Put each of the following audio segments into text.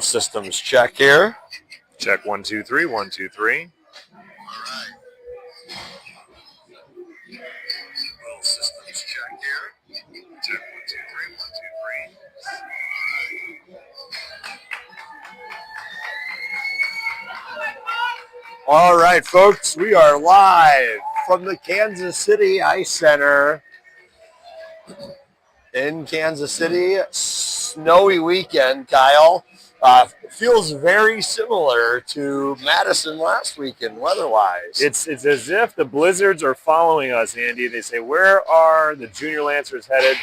Little systems check here. Check 1 2 3 1 2 3. Little systems check here. Check 1 2 3 1 2 3. All right, folks, we are live from the Kansas City Ice Center in Kansas City. Snowy weekend, Kyle. Feels very similar to Madison last weekend weather-wise. It's as if the blizzards are following us, Andy. They say, where are the Junior Lancers headed?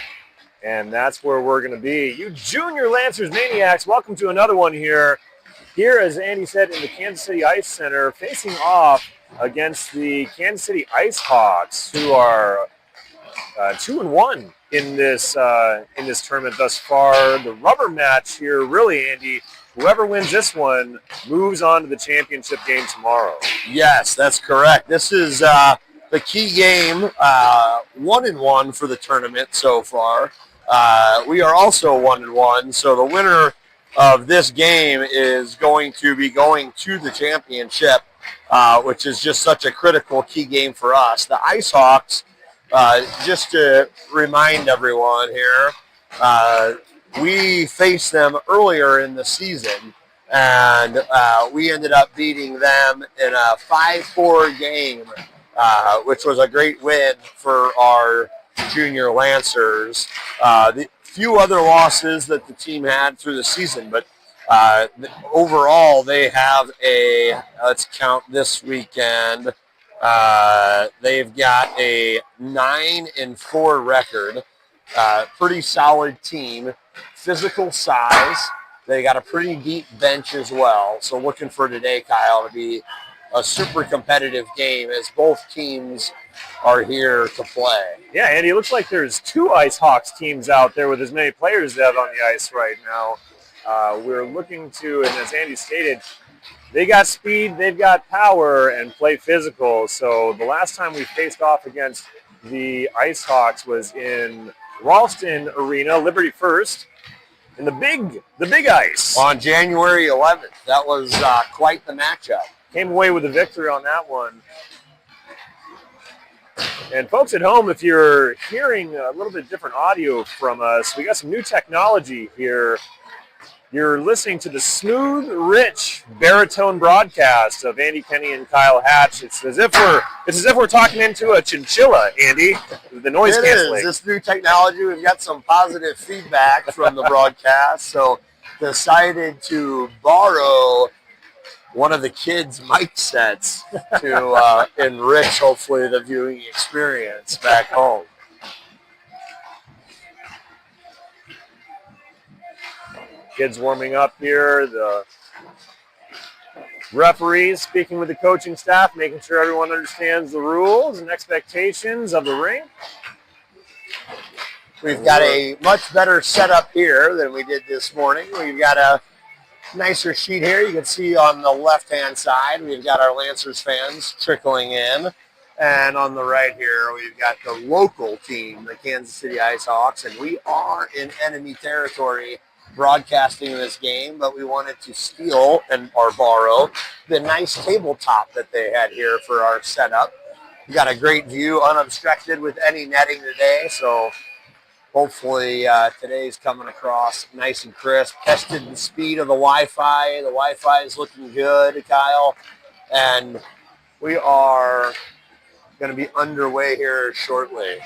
And that's where we're going to be. You Junior Lancers maniacs, welcome to another one here. Here, as Andy said, in the Kansas City Ice Center, facing off against the Kansas City Ice Hawks, who are 2-1 in this tournament thus far. The rubber match here, really, Andy. Whoever wins this one moves on to the championship game tomorrow. Yes, that's correct. This is the key game, 1-1 for the tournament so far. We are also 1-1, so the winner of this game is going to be going to the championship, which is just such a critical key game for us. The Ice Hawks, just to remind everyone here, we faced them earlier in the season, and we ended up beating them in a 5-4 game, which was a great win for our Junior Lancers. The few other losses that the team had through the season, but overall they have let's count this weekend, they've got a 9-4 record. Pretty solid team, physical size. They got a pretty deep bench as well. So looking for today, Kyle, to be a super competitive game as both teams are here to play. Yeah, Andy, it looks like there's 2 Ice Hawks teams out there with as many players as on the ice right now. We're looking to, and as Andy stated, they got speed, they've got power, and play physical. So the last time we faced off against the Ice Hawks was in Ralston Arena, Liberty First, in the big ice. On January 11th. That was quite the matchup. Came away with a victory on that one. And folks at home, if you're hearing a little bit different audio from us, we got some new technology here. You're listening to the smooth, rich baritone broadcast of Andy Kenny and Kyle Hatch. It's as if we're talking into a chinchilla, Andy. The noise canceling. It is. This new technology, we've got some positive feedback from the broadcast, so decided to borrow one of the kids' mic sets to enrich, hopefully, the viewing experience back home. Kids warming up here. The referees speaking with the coaching staff, making sure everyone understands the rules and expectations of the ring. We've got a much better setup here than we did this morning. We've got a nicer sheet here. You can see on the left-hand side, we've got our Lancers fans trickling in. And on the right here, we've got the local team, the Kansas City Ice Hawks. And we are in enemy territory broadcasting this game, but we wanted to steal or borrow the nice tabletop that they had here for our setup. We got a great view, unobstructed with any netting today, so hopefully today's coming across nice and crisp. Tested the speed of the Wi-Fi. The Wi-Fi is looking good, Kyle, and we are going to be underway here shortly.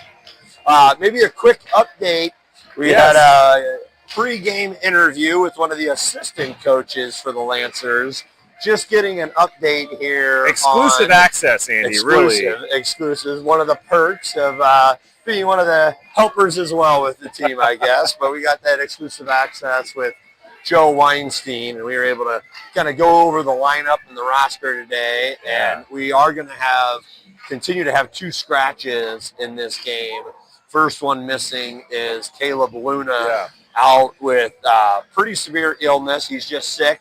Maybe a quick update. We had a pre-game interview with one of the assistant coaches for the Lancers. Just getting an update here. Exclusive access, Andy, really. Exclusive. One of the perks of being one of the helpers as well with the team, I guess. But we got that exclusive access with Joe Weinstein, and we were able to kind of go over the lineup and the roster today. And we are going to continue to have 2 scratches in this game. First one missing is Caleb Luna. Out with pretty severe illness. He's just sick.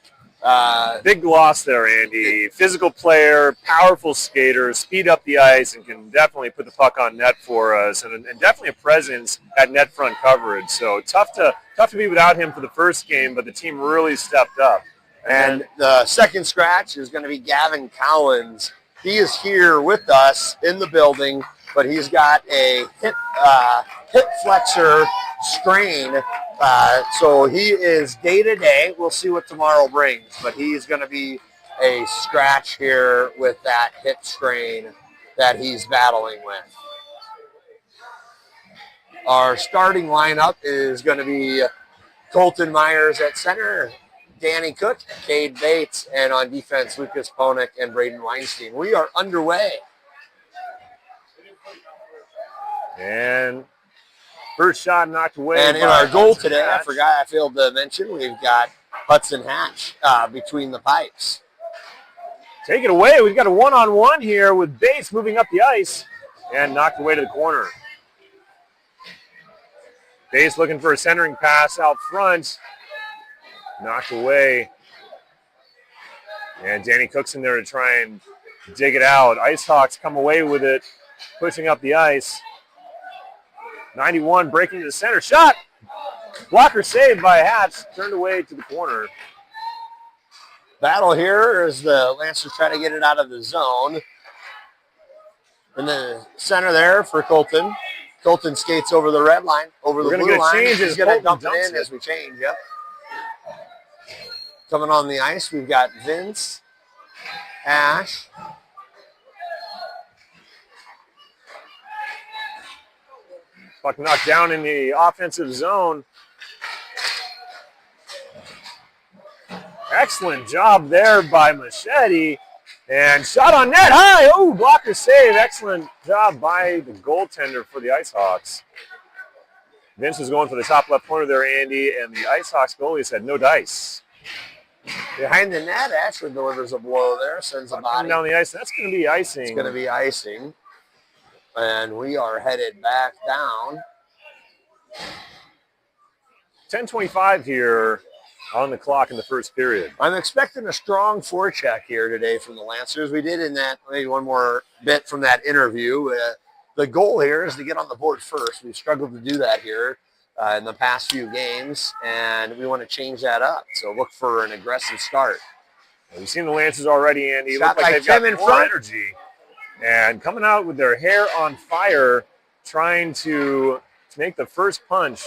Big loss there, Andy. Physical player, powerful skater, speed up the ice, and can definitely put the puck on net for us, and definitely a presence at net front coverage. So tough to be without him for the first game, but the team really stepped up. And the second scratch is going to be Gavin Collins. He is here with us in the building, but he's got a hip flexor strain. So he is day-to-day. We'll see what tomorrow brings, but he's going to be a scratch here with that hip strain that he's battling with. Our starting lineup is going to be Colton Myers at center, Danny Cook, Cade Bates, and on defense, Lucas Ponik and Braden Weinstein. We are underway. And first shot knocked away. And in our goal today, I failed to mention, we've got Hudson Hatch between the pipes. Take it away. We've got a one-on-one here with Bates moving up the ice and knocked away to the corner. Bates looking for a centering pass out front. Knocked away. And Danny Cook's in there to try and dig it out. IceHawks come away with it, pushing up the ice. 91 breaking to the center. Shot! Blocker saved by Hatch. Turned away to the corner. Battle here as the Lancers try to get it out of the zone. In the center there for Colton. Colton skates over the red line, over the blue line. He's going to dump it in as we change, yep. Coming on the ice, we've got Vince, Ash, puck knocked down in the offensive zone. Excellent job there by Machete. And shot on net high. Oh, blocker save. Excellent job by the goaltender for the IceHawks. Vince was going for the top left corner there, Andy, and the IceHawks goalie said no dice. Behind the net, Ashley delivers a blow there, sends a body down the ice. That's going to be icing. It's going to be icing. And we are headed back down. 10:25 here on the clock in the first period. I'm expecting a strong forecheck here today from the Lancers. We did in that, maybe one more bit from that interview. The goal here is to get on the board first. We've struggled to do that here in the past few games, and we want to change that up. So look for an aggressive start. We've seen the Lancers already, Andy. Look like they've got more energy. And coming out with their hair on fire, trying to make the first punch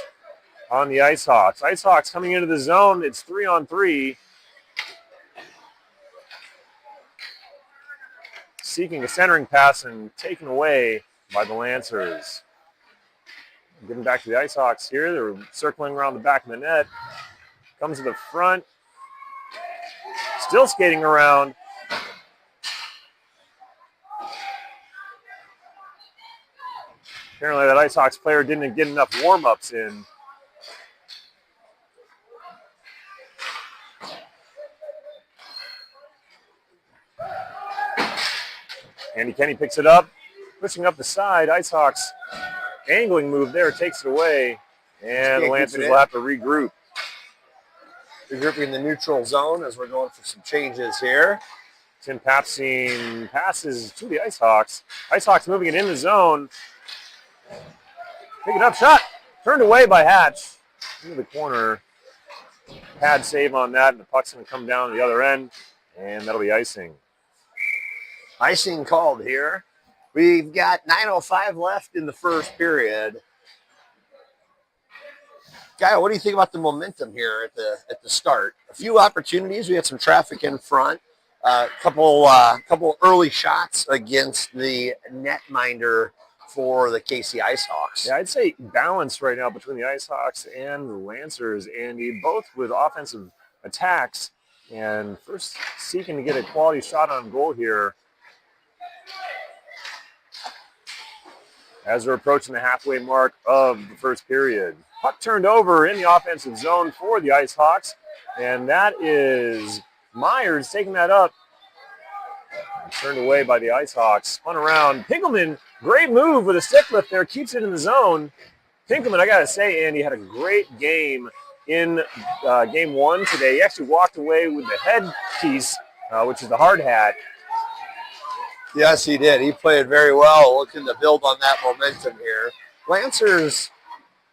on the IceHawks. IceHawks coming into the zone. It's 3-on-3. Seeking a centering pass and taken away by the Lancers. Getting back to the IceHawks here. They're circling around the back of the net. Comes to the front. Still skating around. Apparently that IceHawks player didn't get enough warm-ups in. Andy Kenny picks it up, pushing up the side. IceHawks angling move there, takes it away, and the Lancers will have to regroup. Regrouping the neutral zone as we're going for some changes here. Tim Papstein passes to the IceHawks. IceHawks moving it in the zone. Pick it up, shot. Turned away by Hatch. Into the corner. Pad save on that, and the puck's going to come down to the other end, and that'll be icing. Icing called here. We've got 9:05 left in the first period. Guy, what do you think about the momentum here at the start? A few opportunities. We had some traffic in front. Couple early shots against the netminder for the KC IceHawks. Yeah, I'd say balance right now between the IceHawks and the Lancers, Andy, both with offensive attacks. And first seeking to get a quality shot on goal here. As we're approaching the halfway mark of the first period. Puck turned over in the offensive zone for the IceHawks. And that is Myers taking that up. Turned away by the IceHawks. Spun around. Pinkelman, great move with a stick lift there. Keeps it in the zone. Pinkelman, I got to say, Andy, had a great game in game one today. He actually walked away with the headpiece, which is the hard hat. Yes, he did. He played very well, looking to build on that momentum here. Lancers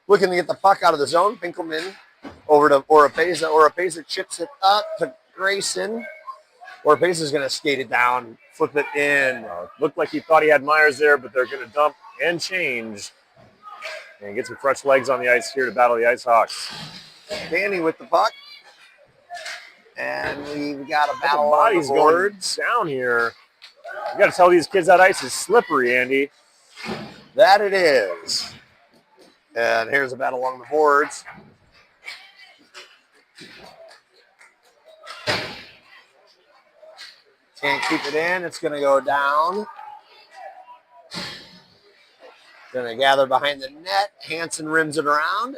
looking to get the puck out of the zone. Pinkelman over to Oropeza. Oropeza chips it up to Grayson. Oropeza is going to skate it down, flip it in. Looked like he thought he had Myers there, but they're going to dump and change. And get some fresh legs on the ice here to battle the Ice Hawks. Danny with the puck. And we've got a battle bodies on the boards. going down here. You got to tell these kids that ice is slippery, Andy. That it is. And here's a battle along the boards. Can't keep it in. It's going to go down. Going to gather behind the net. Hansen rims it around.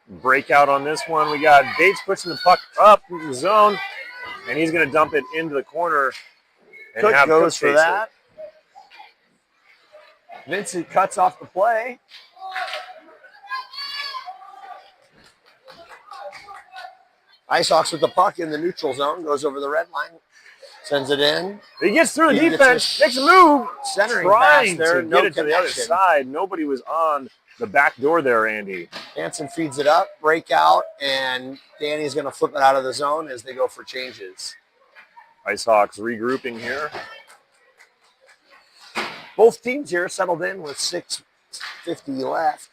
Breakout on this one. We got Bates pushing the puck up in the zone, and he's going to dump it into the corner. And Cook have goes Cook for that. Vincent cuts off the play. Ice Hawks with the puck in the neutral zone. Goes over the red line. Sends it in. He gets through the He defense. gets Makes a move. Centering Trying pass there. to No get it to the other connection. side. Nobody was on the back door there, Andy. Hansen feeds it up. Breakout. And Danny's going to flip it out of the zone as they go for changes. Ice Hawks regrouping here. Both teams here settled in with 6:50 left.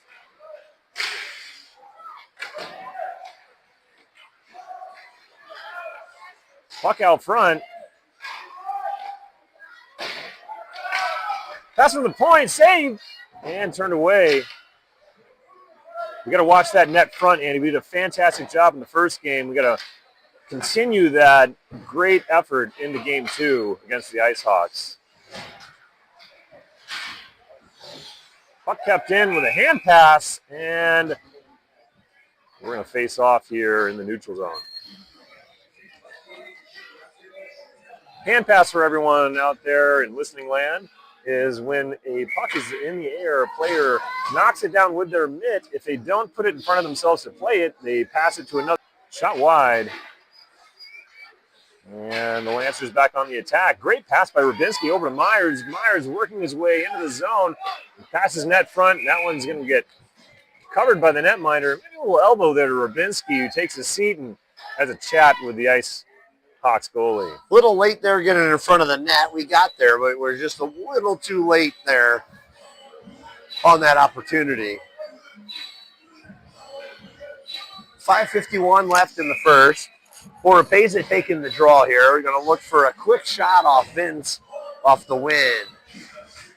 Puck out front. Pass from the point, save, and turned away. We got to watch that net front, Andy. We did a fantastic job in the first game. We got to continue that great effort into game two against the Ice Hawks. Puck kept in with a hand pass, and we're going to face off here in the neutral zone. Hand pass for everyone out there in listening land is when a puck is in the air, a player knocks it down with their mitt. If they don't put it in front of themselves to play it, they pass it to another. Shot wide. And the Lancers back on the attack. Great pass by Rubinski over to Myers. Myers working his way into the zone. He passes net front. That one's going to get covered by the netminder. Maybe a little elbow there to Rubinski, who takes a seat and has a chat with the Ice Hawks goalie. A little late there getting in front of the net. We got there, but we're just a little too late there on that opportunity. 5:51 left in the first. Oropeza taking the draw here. We're going to look for a quick shot off Vince off the win.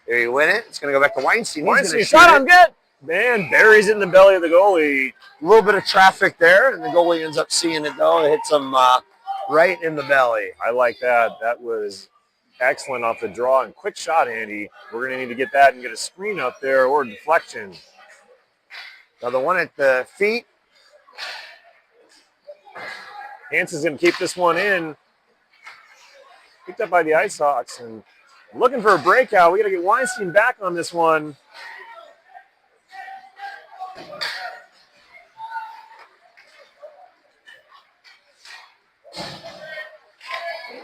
There you win it. It's going to go back to Weinstein. Weinstein shot on good. Man, buries it in the belly of the goalie. A little bit of traffic there, and the goalie ends up seeing it, though. It hits him right in the belly. I like that. That was excellent off the draw and quick shot, Andy. We're going to need to get that and get a screen up there or a deflection. Now the one at the feet. Hansen's going to keep this one in. Picked up by the Ice Hawks and looking for a breakout. We got to get Weinstein back on this one.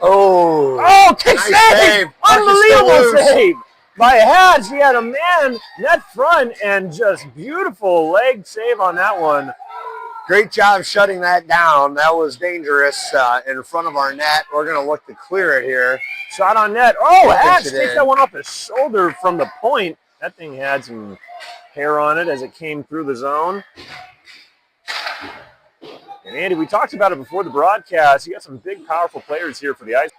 Oh, kick nice save! Unbelievable save by Hatch. He had a man net front and just beautiful leg save on that one. Great job shutting that down. That was dangerous in front of our net. We're going to look to clear it here. Shot on net. Oh, Hatch takes in. that one off his shoulder from the point. That thing had some hair on it as it came through the zone. And Andy, we talked about it before the broadcast. You got some big, powerful players here for the Ice.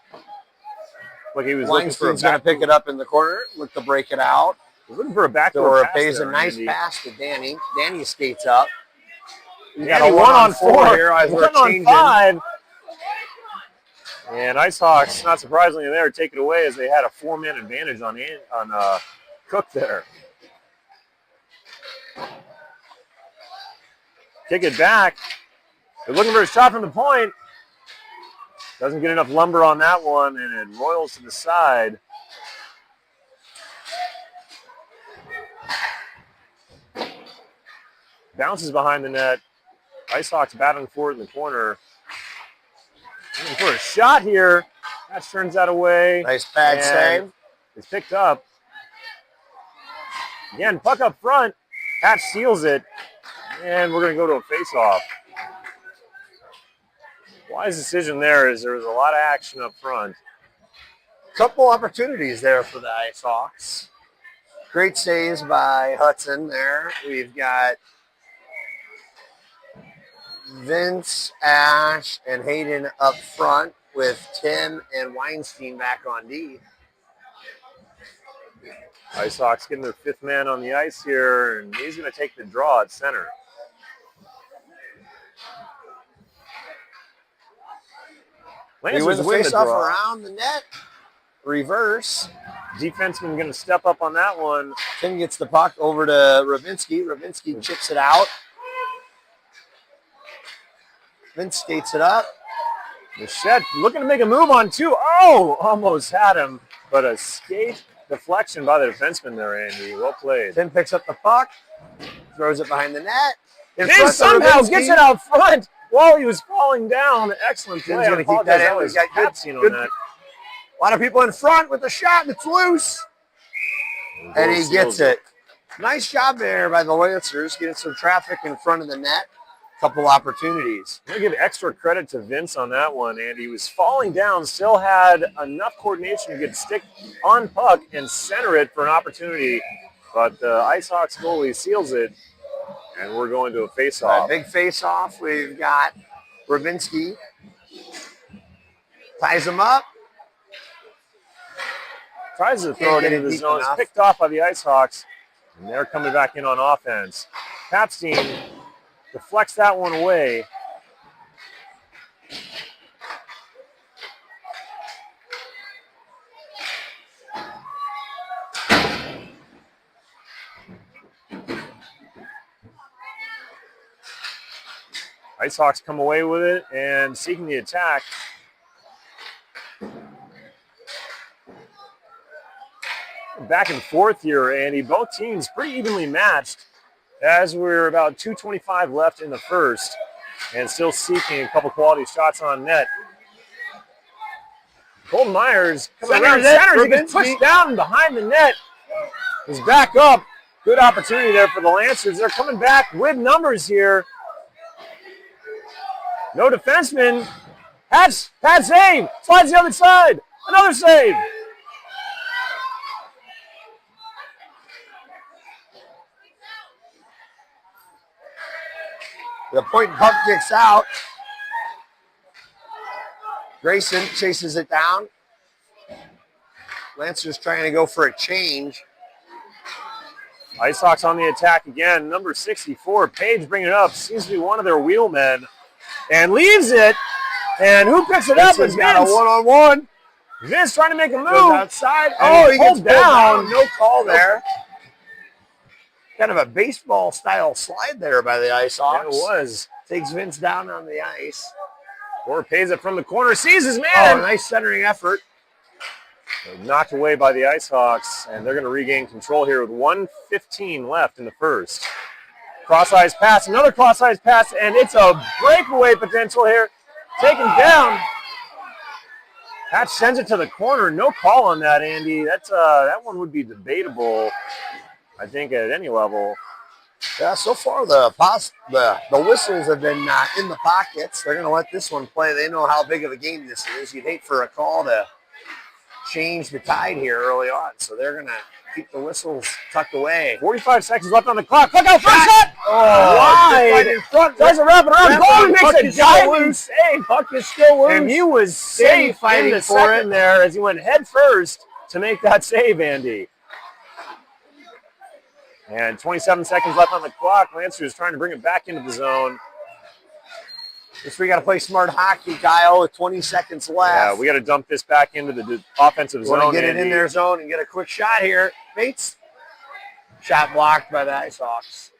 Like he was looking for a Weinstein's going to pick it up in the corner, look to break it out. He was looking for a backdoor pass pays there, a nice Andy. pass to Danny. Danny skates up. We got Danny, a 1-on-4 here as we're 1-on-5. And Ice Hawks, not surprisingly, there take it away as they had a 4-man advantage on Cook there. Kick it back. They're looking for a shot from the point. Doesn't get enough lumber on that one, and it roils to the side. bounces behind the net. Ice Hawks battling for it in the corner. Looking for a shot here. That turns that away. Nice pad save. It's picked up. Again, puck up front. Patch seals it. And we're going to go to a face-off. Wise decision there is there was a lot of action up front. Couple opportunities there for the Ice Hawks. Great saves by Hudson there. We've got Vince, Ash, and Hayden up front with Tim and Weinstein back on D. Ice Hawks getting their 5th man on the ice here, and he's going to take the draw at center. We win the face-off around the net. Reverse. Defenseman going to step up on that one. Tim gets the puck over to Ravinsky. Ravinsky chips it out. Vince skates it up. Machette looking to make a move on 2. Oh, almost had him, but a skate deflection by the defenseman there, Andy. Well played. Tim picks up the puck, throws it behind the net. Tim somehow gets it out front while he was falling down. Excellent play. Tim's going to keep that in. We've got good, on that. A lot of people in front with the shot, and it's loose. And he gets it. Nice job there by the Lancers, getting some traffic in front of the net. Couple opportunities. I'm going to give extra credit to Vince on that one, Andy. He was falling down, still had enough coordination to get stick on puck and center it for an opportunity. But the Ice Hawks goalie seals it, and we're going to a face-off. Big face-off. We've got Ravinsky. Ties him up. Tries to throw it into the zone. It's picked off by the Ice Hawks, and they're coming back in on offense. Papstein deflects that one away. Ice Hawks come away with it and seeking the attack. Back and forth here, Andy. Both teams pretty evenly matched as we're about 2:25 left in the first and still seeking a couple quality shots on net. Colton Myers coming around center. He gets pushed down behind the net. He's back up. Good opportunity there for the Lancers. They're coming back with numbers here. No defenseman. Pad save. Slides the other side. Another save. The point puck kicks out. Grayson chases it down. Lancers trying to go for a change. Ice Hawks on the attack again. Number 64, Page bringing it up. Seems to be one of their wheelmen. And leaves it. And who picks it up? It's got a one-on-one. Vince trying to make a move. Goes outside. Oh, he gets down. No call there. Kind of a baseball-style slide there by the Ice Hawks. Yeah, it was. Takes Vince down on the ice. Or pays it from the corner. Sees his man. Oh, nice centering effort. Knocked away by the Ice Hawks, and they're going to regain control here with 1:15 left in the first. Cross-ice pass, another cross-ice pass, and it's a breakaway potential here. Taken down. Patch sends it to the corner. No call on that, Andy. That one would be debatable, I think, at any level. Yeah, so far the whistles have been in the pockets. They're going to let this one play. They know how big of a game this is. You'd hate for a call to change the tide here early on, so they're going to keep the whistles tucked away. 45 seconds left on the clock. Look out, first shot! Oh, wide. right in front. Tries to wrap it around. Goalie makes a diving save. Puck is still loose. And he was safe fighting in the for second it there as he went head first to make that save, Andy. And 27 seconds left on the clock. Lancers trying to bring it back into the zone. Guess we got to play smart hockey, Kyle, with 20 seconds left. Yeah, we got to dump this back into the offensive zone. Want to get it in their zone and get a quick shot here. Bates. Shot blocked by the Ice Hawks.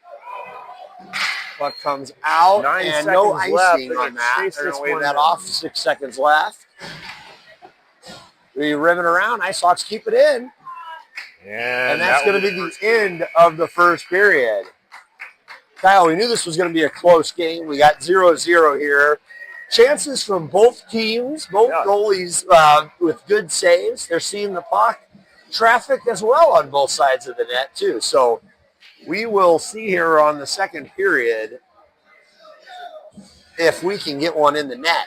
Puck comes out, 9 and seconds no left. icing on that. They're going to wave that off. 6 seconds left. We ribbon around. Ice Hawks keep it in. And that's going to be the end of the first period. Kyle, we knew this was going to be a close game. We got 0-0 here. Chances from both teams, both goalies with good saves. They're seeing the puck. Traffic as well on both sides of the net, too. So we will see here on the second period if we can get one in the net.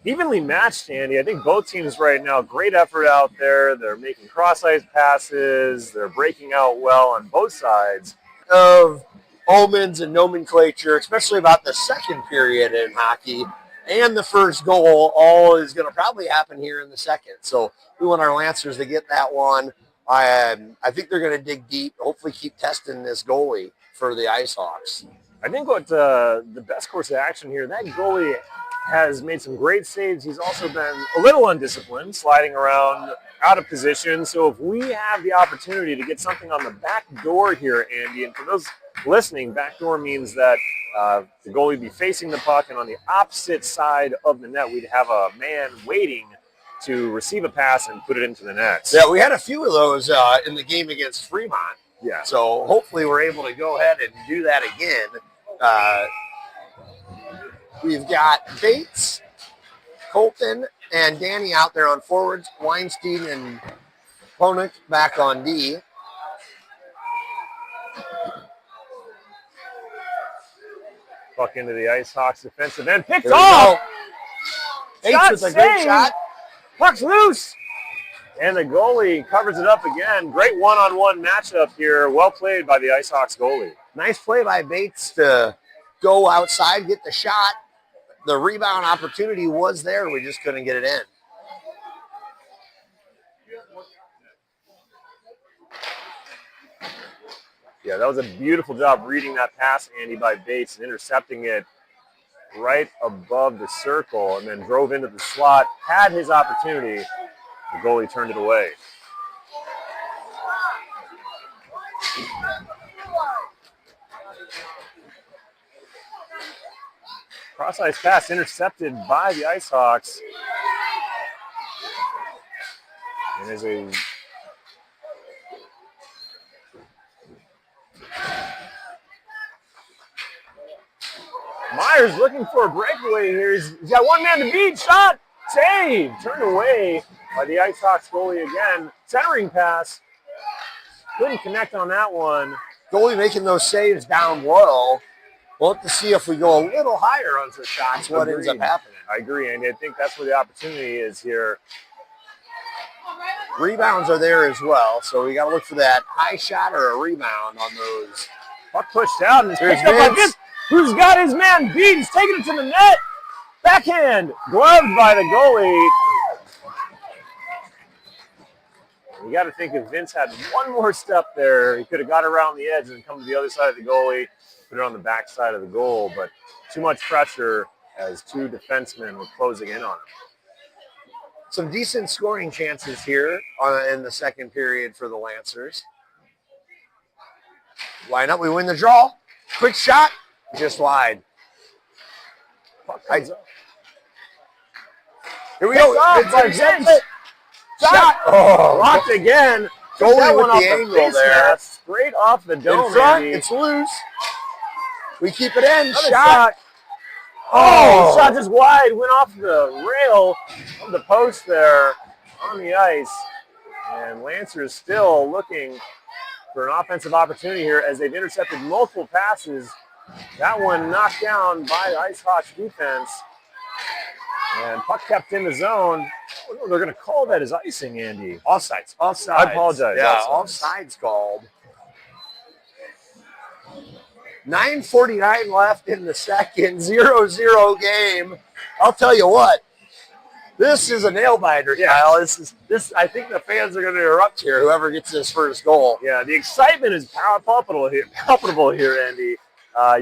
Evenly matched, Andy. I think both teams right now, great effort out there. They're making cross-ice passes. They're breaking out well on both sides. Of omens and nomenclature, especially about the second period in hockey and the first goal, all is going to probably happen here in the second. So we want our Lancers to get that one. I think they're going to dig deep, hopefully keep testing this goalie for the Ice Hawks. I think what the best course of action here, that goalie has made some great saves. He's also been a little undisciplined, sliding around out of position. So if we have the opportunity to get something on the back door here, Andy, and for those listening, back door means that the goalie would be facing the puck, and on the opposite side of the net, we'd have a man waiting to receive a pass and put it into the net. Yeah, we had a few of those in the game against Fremont. Yeah. So hopefully we're able to go ahead and do that again. We've got Bates, Colton, and Danny out there on forwards. Weinstein and Ponick back on D. Puck into the Ice Hawks defensive end. Picked off! Bates with a great shot. Puck's loose! And the goalie covers it up again. Great one-on-one matchup here. Well played by the Ice Hawks goalie. Nice play by Bates to go outside, get the shot. The rebound opportunity was there. We just couldn't get it in. Yeah, that was a beautiful job reading that pass, Andy, by Bates and intercepting it right above the circle and then drove into the slot, had his opportunity. The goalie turned it away. Cross-ice pass intercepted by the Ice Hawks. And as a Myers looking for a breakaway here. He's got one man to beat. Shot, save, turned away by the Ice Hawks goalie again. Centering pass. Couldn't connect on that one. Goalie making those saves down low. We'll have to see if we go a little higher on some shots, what ends up happening. I agree, Andy. I think that's where the opportunity is here. Rebounds are there as well, so we got to look for that high shot or a rebound on those. Puck pushed out and it's picked up by Vince, who's got his man beat. He's taking it to the net. Backhand, gloved by the goalie. You got to think if Vince had one more step there, he could have got around the edge and come to the other side of the goalie, put it on the back side of the goal, but too much pressure as two defensemen were closing in on him. Some decent scoring chances here in the second period for the Lancers. Line up, we win the draw. Quick shot, just wide. Here we go. Shot. Oh, blocked again. Goalie with the angle there. Straight off the dome. In front, it's loose. We keep it in. Another shot. Oh, shot just wide. Went off the rail of the post there on the ice. And Lancers still looking for an offensive opportunity here as they've intercepted multiple passes. That one knocked down by the Ice Hawks defense. And puck kept in the zone. Oh, they're going to call that as icing, Andy. Offsides. Offsides. I apologize. Yeah, offsides called. 9:49 left in the second. 0-0 game. I'll tell you what. This is a nail biter, Kyle. This. I think the fans are going to erupt here. Whoever gets this first goal. Yeah, the excitement is palpable here, Andy.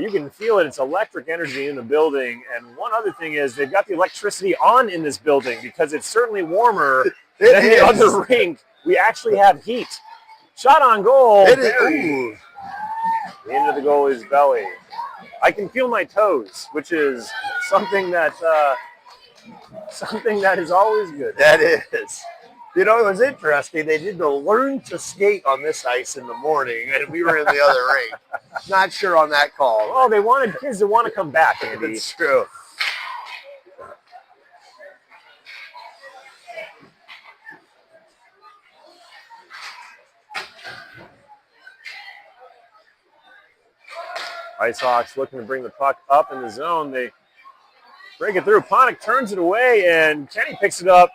You can feel it. It's electric energy in the building. And one other thing is they've got the electricity on in this building because it's certainly warmer than the other rink. We actually have heat. Shot on goal. Ooh. Into the goalie's belly. I can feel my toes, which is something that is always good. That is. You know, it was interesting. They did the learn to skate on this ice in the morning, and we were in the other rink. Not sure on that call. Well, they wanted kids that want to come back, Andy. It's true. Ice Hawks looking to bring the puck up in the zone. They break it through. Ponick turns it away, and Kenny picks it up,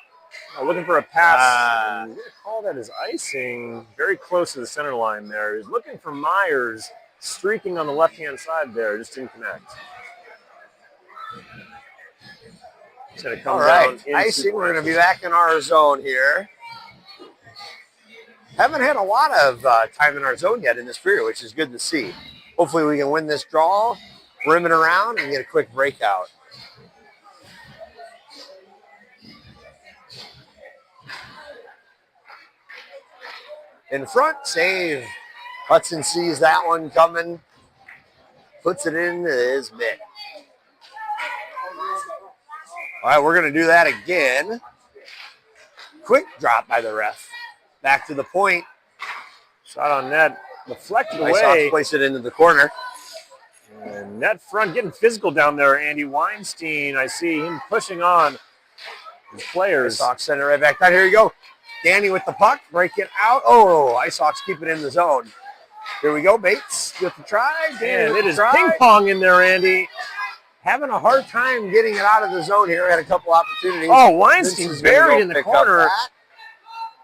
looking for a pass. We're going to call that as icing. Very close to the center line there. He's looking for Myers, streaking on the left-hand side there. Just didn't connect. It's going to come down. Icing. We're going to be back in our zone here. Haven't had a lot of time in our zone yet in this period, which is good to see. Hopefully we can win this draw, rim it around, and get a quick breakout. In front, save. Hudson sees that one coming, puts it in his mitt. All right, we're going to do that again. Quick drop by the ref. Back to the point. Shot on net. Deflected Ice away. Hawks place it into the corner. And net front getting physical down there. Andy Weinstein, I see him pushing on his players. Ice Hawks send it right back down. Here you go. Danny with the puck. Break it out. Oh, Ice Hawks keep it in the zone. Here we go. Bates with the try. And it is ping pong in there, Andy. Having a hard time getting it out of the zone here. Had a couple opportunities. Oh, Weinstein's buried in the corner.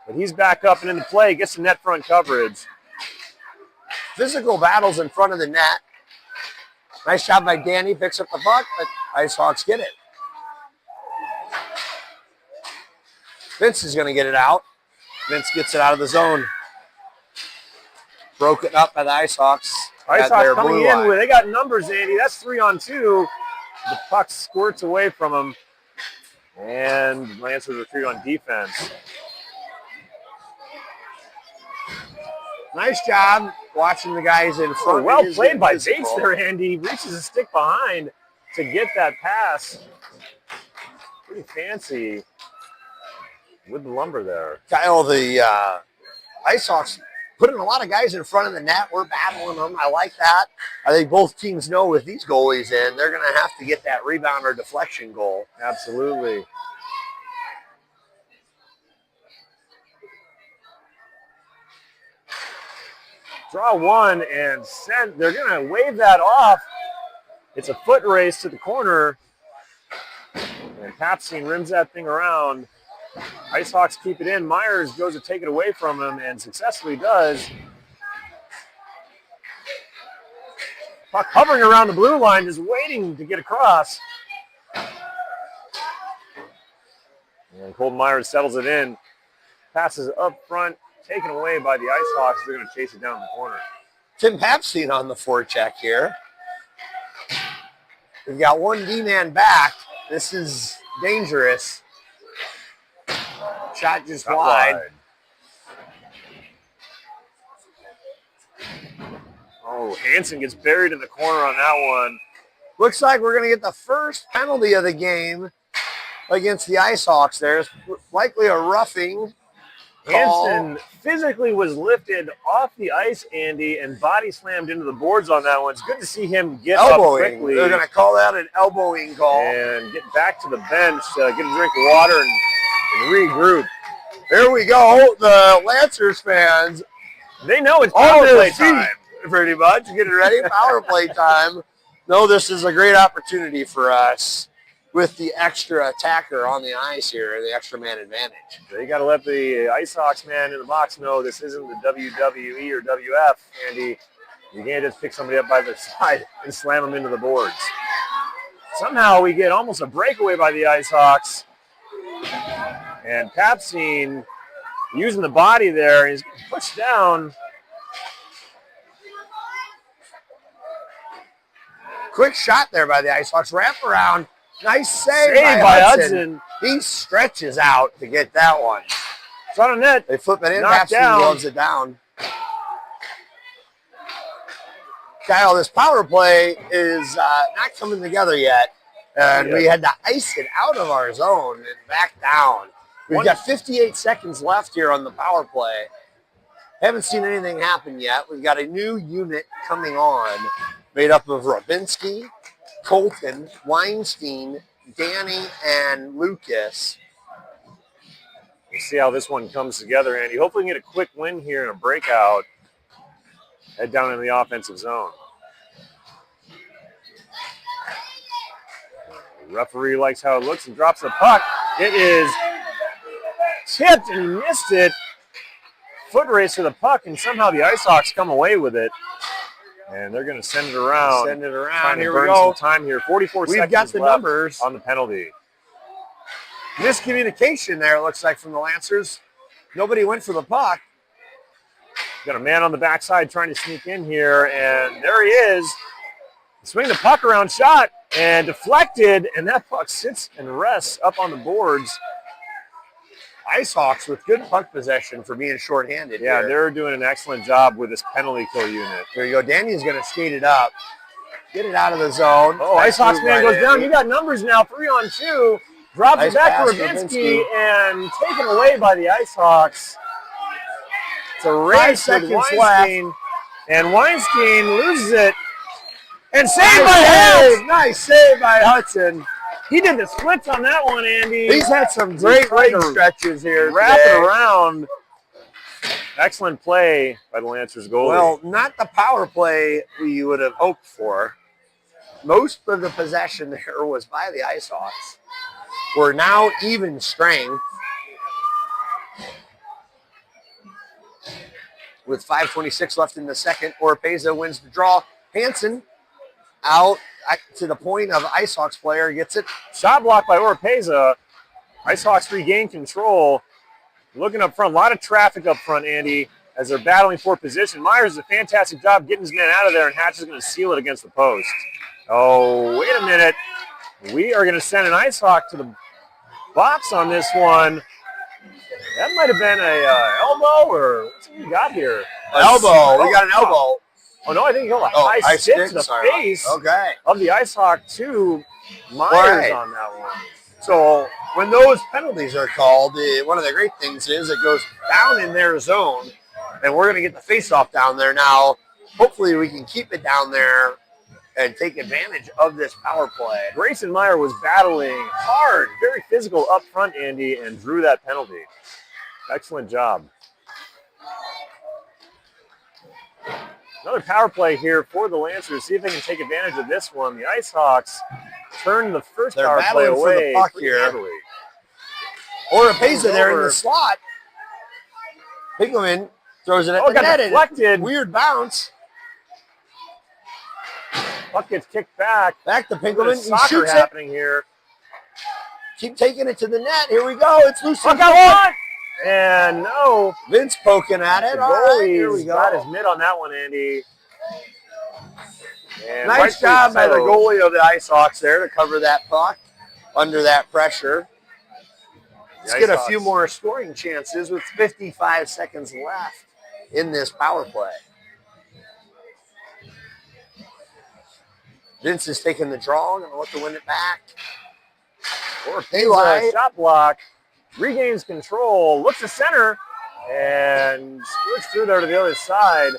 But he's back up and into play. Gets the net front coverage. Physical battles in front of the net. Nice job by Danny. Picks up the puck, but Ice Hawks get it. Vince is going to get it out. Vince gets it out of the zone. Broken up by the Ice Hawks. Ice Hawks coming in with, they got numbers, Andy. That's 3-on-2. The puck squirts away from him. And Lancers retreat on defense. Nice job watching the guys in front. Well played by Bates there, Andy. Reaches a stick behind to get that pass. Pretty fancy with the lumber there. Kyle, the Ice Hawks putting a lot of guys in front of the net. We're battling them. I like that. I think both teams know with these goalies in, they're going to have to get that rebound or deflection goal. Absolutely. Draw one and send. They're going to wave that off. It's a foot race to the corner. And Papstein rims that thing around. Ice Hawks keep it in. Myers goes to take it away from him and successfully does. Puck hovering around the blue line, just waiting to get across. And Colton Myers settles it in. Passes up front. Taken away by the Ice Hawks. They're going to chase it down the corner. Tim Papstein on the forecheck here. We've got one D-man back. This is dangerous. Shot just wide. Oh, Hansen gets buried in the corner on that one. Looks like we're going to get the first penalty of the game against the Ice Hawks there. It's likely a roughing. Hansen physically was lifted off the ice, Andy, and body slammed into the boards on that one. It's good to see him get up quickly. They're going to call that an elbowing call. And get back to the bench, get a drink of water, and regroup. Here we go. The Lancers fans. They know it's power play time. Pretty much. Getting ready. Power play time. No, this is a great opportunity for us with the extra attacker on the ice here, the extra man advantage. They got to let the Ice Hawks man in the box know this isn't the WWE or WF, Andy. You can't just pick somebody up by the side and slam them into the boards. Somehow we get almost a breakaway by the Ice Hawks. And Papstein using the body there. He's pushed down. Quick shot there by the Ice Hawks. Wrap around. Nice save by Hudson. He stretches out to get that one. It's on a net. They flip it in. Knocked down. Gloves it down. Kyle, this power play is not coming together yet. And we had to ice it out of our zone and back down. We've got 58 seconds left here on the power play. Haven't seen anything happen yet. We've got a new unit coming on made up of Rabinski, Colton, Weinstein, Danny, and Lucas. We'll see how this one comes together, Andy. Hopefully we can get a quick win here in a breakout. Head down in the offensive zone. The referee likes how it looks and drops the puck. It is tipped and he missed it. Foot race for the puck, and somehow the Ice Hawks come away with it. And they're going to send it around. Send it around. Trying to Here burn we go. some time here. 44 We've seconds got the left numbers on the penalty. Miscommunication there, it looks like, from the Lancers. Nobody went for the puck. Got a man on the backside trying to sneak in here, and there he is. Swing the puck around, shot, and deflected, and that puck sits and rests up on the boards. Ice Hawks with good puck possession for being shorthanded. Yeah, here. they're doing an excellent job with this penalty kill unit. Here you go. Danny's going to skate it up. Get it out of the zone. Oh, Ice Hawks man goes down. You got numbers now, 3-on-2. Drops it back to Rabinski and taken away by the Ice Hawks. It's a race with Weinstein. And Weinstein loses it. And saved by Hutz. Nice save by Hudson. He did the splits on that one, Andy. He's had some great leg stretches here. Wrap it around. Excellent play by the Lancers goalie. Well, not the power play we would have hoped for. Most of the possession there was by the Ice Hawks. We're now even strength with 5:26 left in the second. Oropeza wins the draw. Hansen out to the point of Ice Hawks player, gets it. Shot blocked by Oropeza. Ice Hawks regain control. Looking up front, a lot of traffic up front, Andy, as they're battling for position. Myers does a fantastic job getting his man out of there, and Hatch is going to seal it against the post. Oh, wait a minute. We are going to send an Ice Hawk to the box on this one. That might have been a elbow, or what's we got here? Elbow. We got an elbow. Oh, no, I think he got a high stick to the face of the Ice Hawk to Myers on that one. So when those penalties are called, one of the great things is it goes down in their zone, and we're going to get the face-off down there now. Hopefully we can keep it down there and take advantage of this power play. Grayson Meyer was battling hard, very physical up front, Andy, and drew that penalty. Excellent job. Another power play here for the Lancers. See if they can take advantage of this one. The Ice Hawks turned the first power play away for the puck here. Oropeza there in the slot. Pinkelman throws it at the net. Deflected. Weird bounce. Puck gets kicked back. Back to Pinkelman. He shoots happening here. Keep taking it to the net. Here we go. It's loose. Puck out one. And no. Vince poking at it. The All right, here we goalie's go. got his mitt on that one, Andy. And nice job by the goalie of the Ice Hawks there to cover that puck under that pressure. Let's get a few more scoring chances with 55 seconds left in this power play. Vince is taking the draw, going to look to win it back. Or Paylight. Shot block. Regains control. Looks to center. And switch through there to the other side.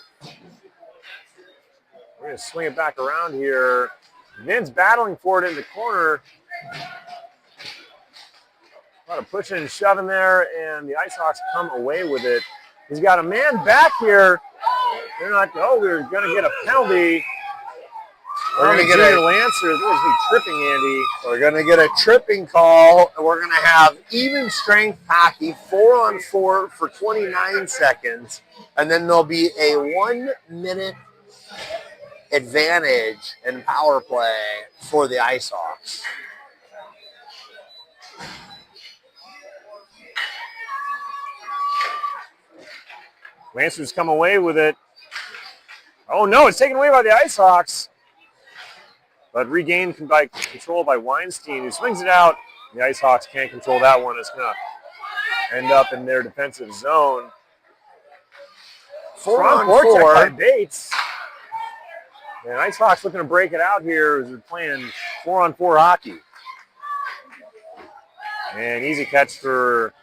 We're going to swing it back around here. Vince battling for it in the corner. A lot of pushing and shoving there, and the Ice Hawks come away with it. He's got a man back here. They're not, we're going to get a penalty. We're going to get a Lancers. This is tripping, Andy. We're going to get a tripping call, and we're going to have even strength hockey, 4-on-4 for 29 seconds, and then there'll be a 1-minute advantage in power play for the Ice Hawks. Lancers come away with it. Oh, no, it's taken away by the Ice Hawks. But regained by control by Weinstein, who swings it out. The Ice Hawks can't control that one. It's going to end up in their defensive zone. 4-on-4 by Bates. And Ice Hawks looking to break it out here as they're playing 4-on-4 hockey. And easy catch for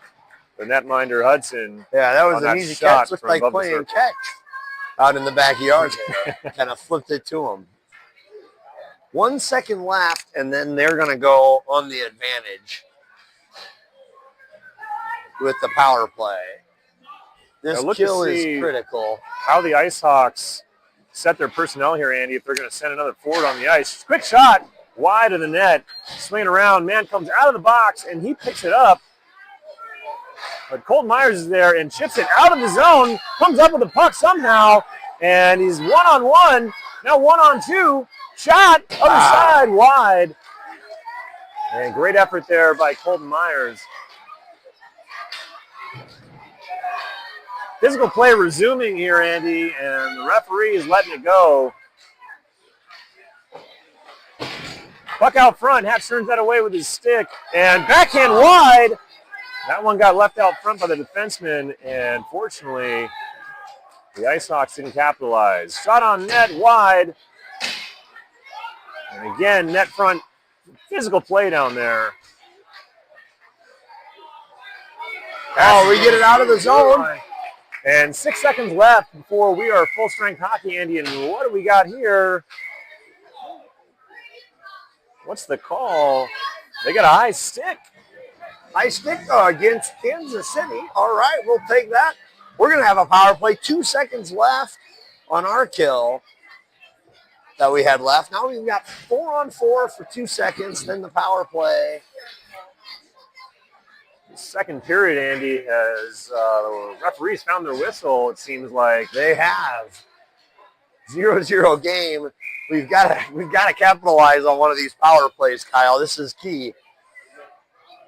netminder Hudson. Yeah, that was on an that easy shot catch. Looked from like above the playing circle. catch out in the backyard there. Kind of flipped it to him. 1 second left, and then they're going to go on the advantage with the power play. This kill is critical. How the Ice Hawks set their personnel here, Andy, if they're going to send another forward on the ice. Quick shot, wide of the net, swinging around. Man comes out of the box, and he picks it up. But Colton Myers is there and chips it out of the zone, comes up with the puck somehow, and he's one-on-one, now one-on-two. Shot, other side, wide. And great effort there by Colton Myers. Physical play resuming here, Andy, and the referee is letting it go. Puck out front, Hatch turns that away with his stick, and backhand wide. That one got left out front by the defenseman, and fortunately, the Ice Hawks didn't capitalize. Shot on net, wide. And again, net front, physical play down there. Oh, we get it out of the zone. And 6 seconds left before we are full-strength hockey, Andy. And what do we got here? What's the call? They got a high stick. High stick against Kansas City. All right, we'll take that. We're going to have a power play. 2 seconds left on our kill that we had left. Now we've got 4-on-4 for 2 seconds, then the power play. Second period, Andy, as referees found their whistle, it seems like. They have. 0-0 game. We've got to capitalize on one of these power plays, Kyle. This is key.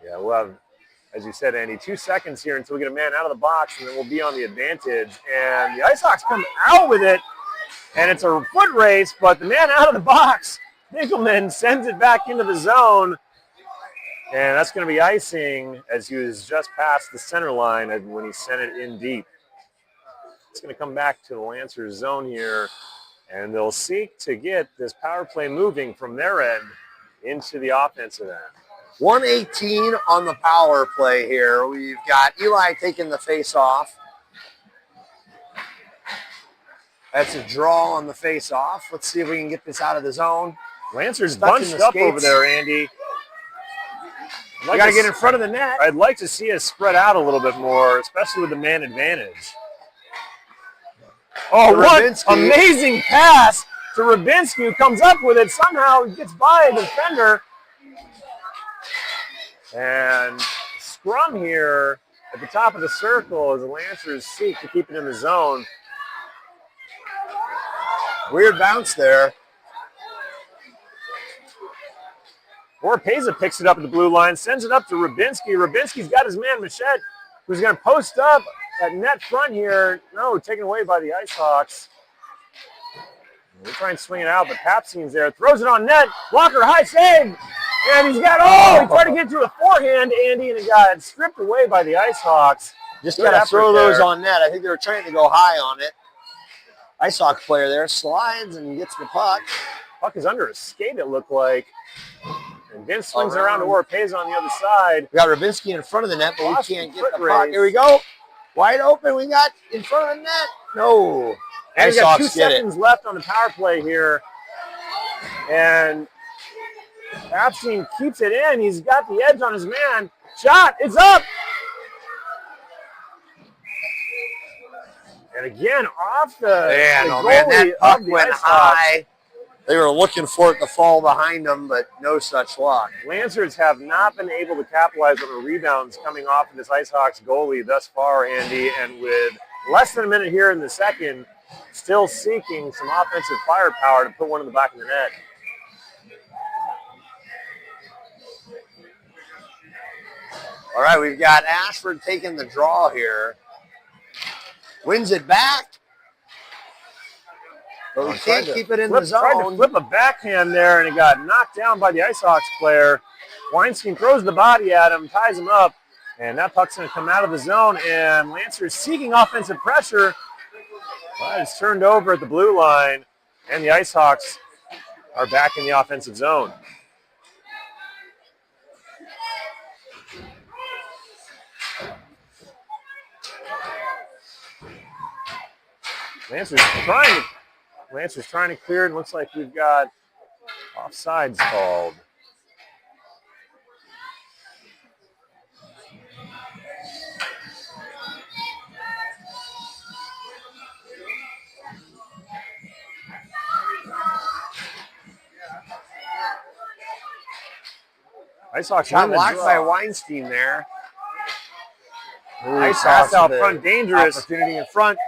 Yeah, we'll have, as you said, Andy, 2 seconds here until we get a man out of the box, and then we'll be on the advantage. And the Ice Hawks come out with it, and it's a foot race, but the man out of the box, Dinkelman, sends it back into the zone. And that's going to be icing as he was just past the center line when he sent it in deep. It's going to come back to the Lancers zone here, and they'll seek to get this power play moving from their end into the offensive end. 118 on the power play here. We've got Eli taking the face off. That's a draw on the face off. Let's see if we can get this out of the zone. Lancers bunched up over there, Andy. We got to get in front of the net. I'd like to see us spread out a little bit more, especially with the man advantage. Oh, what amazing pass to Rubinsky, who comes up with it. Somehow he gets by a defender. And scrum here at the top of the circle as the Lancers seek to keep it in the zone. Weird bounce there. Oropeza picks it up at the blue line, sends it up to Rubinsky. Rubinsky's got his man, Machette, who's going to post up at net front here. No, taken away by the Ice Hawks. They try and swing it out, but Papsein's there. Throws it on net. Walker, high save. And he's got, he tried to get to a forehand, Andy, and it got stripped away by the Ice Hawks. Just got to throw those on net. I think they were trying to go high on it. Ice Hawk player there slides and gets the puck. Puck is under a skate, it looked like. And Vince swings around to Oropeza on the other side. We got Rubinsky in front of the net, but we can't get the puck. Here we go. Wide open. We got in front of the net. No. And we got 2 seconds left on the power play here. And Papsein keeps it in. He's got the edge on his man. Shot. It's up. And again, off the goalie, that puck went high. They were looking for it to fall behind them, but no such luck. Lancers have not been able to capitalize on the rebounds coming off of this Ice Hawks goalie thus far, Andy. And with less than a minute here in the second, still seeking some offensive firepower to put one in the back of the net. All right, we've got Ashford taking the draw here. Wins it back. But we can't keep it in the zone. Tried to flip a backhand there, and it got knocked down by the Ice Hawks player. Weinstein throws the body at him, ties him up, and that puck's going to come out of the zone, and Lancers seeking offensive pressure. But it's turned over at the blue line, and the Ice Hawks are back in the offensive zone. Lancer's trying to clear it. Looks like we've got offsides called. Ice Hawks Shot blocked by Weinstein there. Ice Hawks out front, dangerous. Opportunity in front.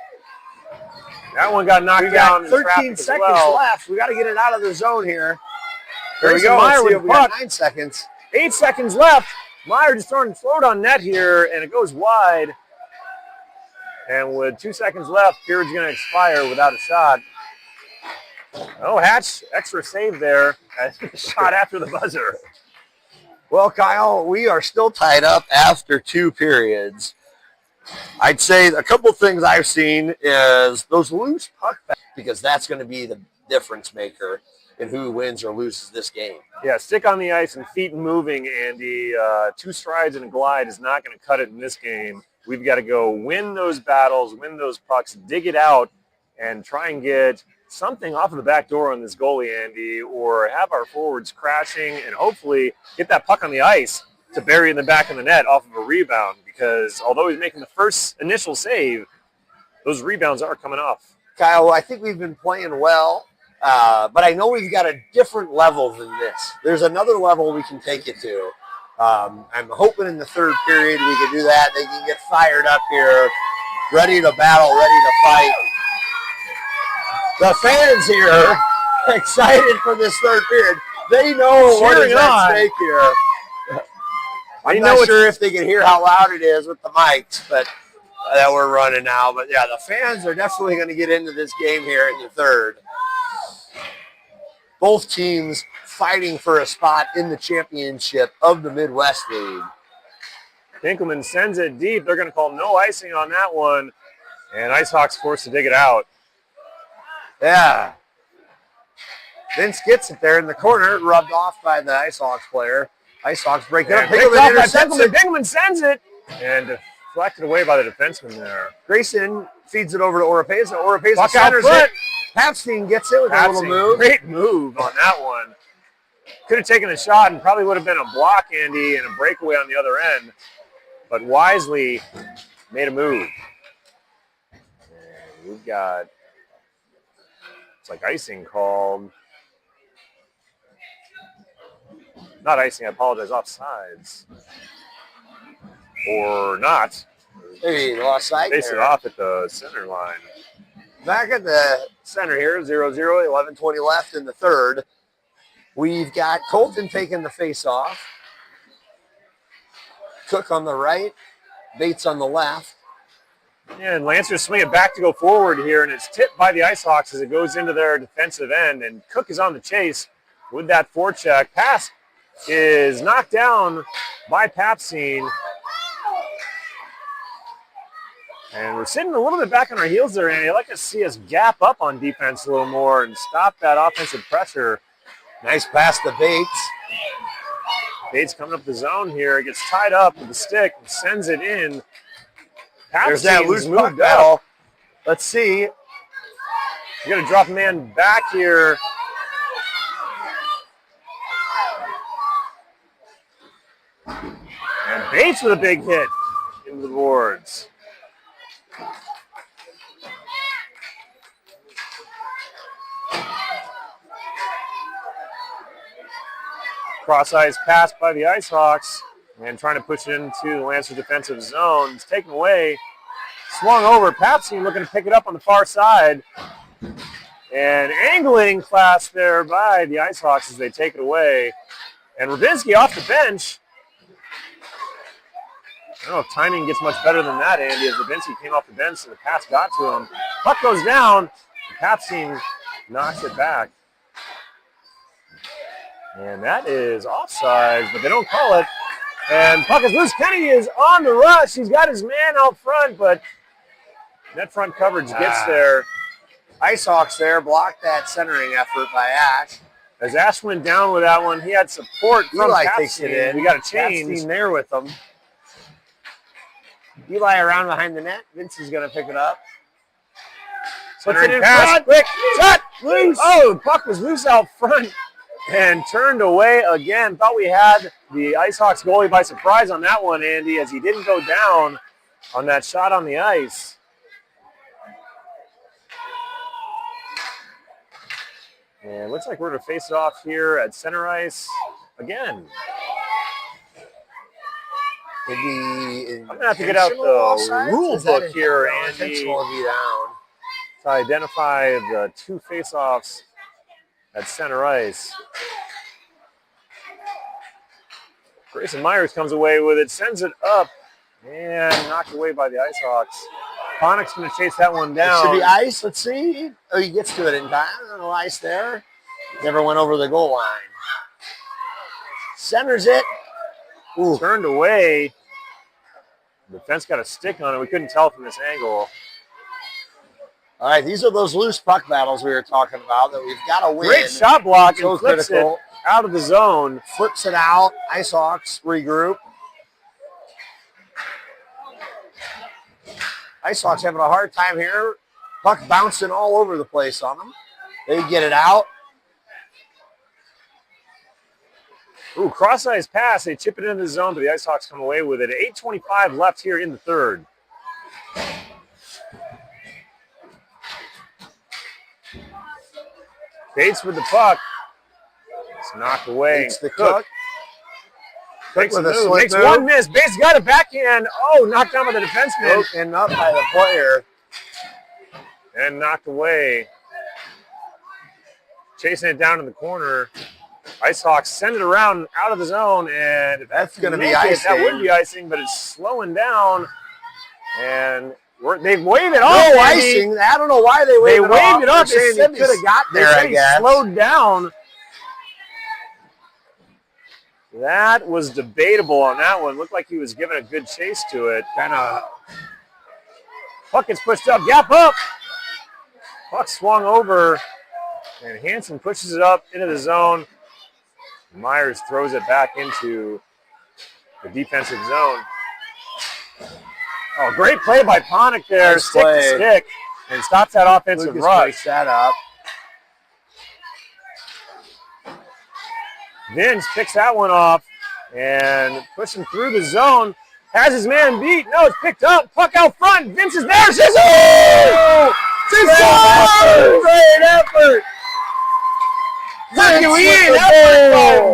That one got knocked down. 13 seconds left. We got to get it out of the zone here. There we go. Meyer with the puck. 9 seconds. 8 seconds left. Meyer just throwing float on net here, and it goes wide. And with 2 seconds left, period's going to expire without a shot. Oh, Hatch, extra save there. Shot after the buzzer. Well, Kyle, we are still tied up after 2 periods. I'd say a couple things I've seen is those loose puck backs, because that's going to be the difference maker in who wins or loses this game. Yeah, stick on the ice and feet moving, Andy. 2 strides and a glide is not going to cut it in this game. We've got to go win those battles, win those pucks, dig it out, and try and get something off of the back door on this goalie, Andy, or have our forwards crashing and hopefully get that puck on the ice to bury in the back of the net off of a rebound, because although he's making the first initial save, those rebounds are coming off. Kyle, I think we've been playing well, but I know we've got a different level than this. There's another level we can take it to. I'm hoping in the 3rd period we can do that. They can get fired up here, ready to battle, ready to fight. The fans here excited for this 3rd period. They know what is at stake here. I'm not sure if they can hear how loud it is with the mics, but that we're running now. But yeah, the fans are definitely going to get into this game here in the 3rd. Both teams fighting for a spot in the championship of the Midwest League. Dinkelman sends it deep. They're going to call no icing on that one, and Ice Hawks forced to dig it out. Yeah. Vince gets it there in the corner, rubbed off by the Ice Hawks player. Ice Hawks break it up. Dinkelman sends it and deflected away by the defenseman there. Grayson feeds it over to Oropesa. Oropesa centers it. Papstein gets it with a little move. Great move on that one. Could have taken a shot and probably would have been a block, Andy, and a breakaway on the other end. But wisely made a move. And we've got, it's like icing called. Not icing, I apologize, offsides. Or not. Maybe offside. Face it off at the center line. Back at the center here, 0-0, 11:20 left in the 3rd. We've got Colton taking the face off. Cook on the right. Bates on the left. Yeah, and Lancers swing it back to go forward here, and it's tipped by the Ice Hawks as it goes into their defensive end, and Cook is on the chase with that forecheck. Pass is knocked down by Papstein. And we're sitting a little bit back on our heels there, Andy. I'd like to see us gap up on defense a little more and stop that offensive pressure. Nice pass to Bates. Bates coming up the zone here. Gets tied up with the stick and sends it in. There's that loose puck battle. Let's see. You're going to drop a man back here. And Bates with a big hit into the boards. Cross-ice pass by the Ice Hawks and trying to push it into the Lancer defensive zone. It's taken away, swung over. Papstein looking to pick it up on the far side. And angling class there by the Ice Hawks as they take it away. And Rubinski off the bench. I don't know if timing gets much better than that, Andy, as Rubinski came off the bench, so the pass got to him. Puck goes down. Papstein knocks it back. And that is offsides, but they don't call it. And puck is loose. Kenny is on the rush. He's got his man out front, but net front coverage gets there. Ice Hawks there blocked that centering effort by Ash. As Ash went down with that one, he had support from Eli takes it in. We got a change. Papstein there with them. Eli around behind the net. Vince is going to pick it up. Puts it in front. Quick shot. Loose. Oh, the puck was loose out front and turned away again. Thought we had the IceHawks goalie by surprise on that one, Andy, as he didn't go down on that shot on the ice. And it looks like we're going to face it off here at center ice again. I'm going to have to get out the rule book here, Andy, to identify the two face-offs at center ice. Grayson Myers comes away with it, sends it up, and knocked away by the IceHawks. Ponick's going to chase that one down. It should be ice. Let's see. Oh, he gets to it in time. No ice there. Never went over the goal line. Centers it. Ooh. Turned away. The defense got a stick on it. We couldn't tell from this angle. All right, these are those loose puck battles we were talking about that we've got to win. Great shot block so and flips critical. It out of the zone. Flips it out. IceHawks regroup. IceHawks having a hard time here. Puck bouncing all over the place on them. They get it out. Ooh, cross-ice pass. They chip it into the zone, but the IceHawks come away with it. 8:25 left here in the third. Bates with the puck. It's knocked away. It's the Cook. Makes a move. Makes one miss. Bates got a backhand. Oh, knocked down by the defenseman. And up by the player. And knocked away. Chasing it down in the corner. IceHawks send it around out of the zone, and that's going to be icing. That would be icing, but it's slowing down, and they've waved it off. No icing. I don't know why they waved it off. They said could have got there, I guess. Slowed down. That was debatable on that one. Looked like he was giving a good chase to it. Kind of. Puck gets pushed up. Gap up. Puck swung over, and Hansen pushes it up into the zone. Myers throws it back into the defensive zone. Oh, great play by Ponick there. Nice stick play. to stick. And stops that offensive rush. That up. Vince picks that one off and pushing through the zone. Has his man beat. No, it's picked up. Puck out front. Vince is there. Scissors! Scissors! Great effort. Look at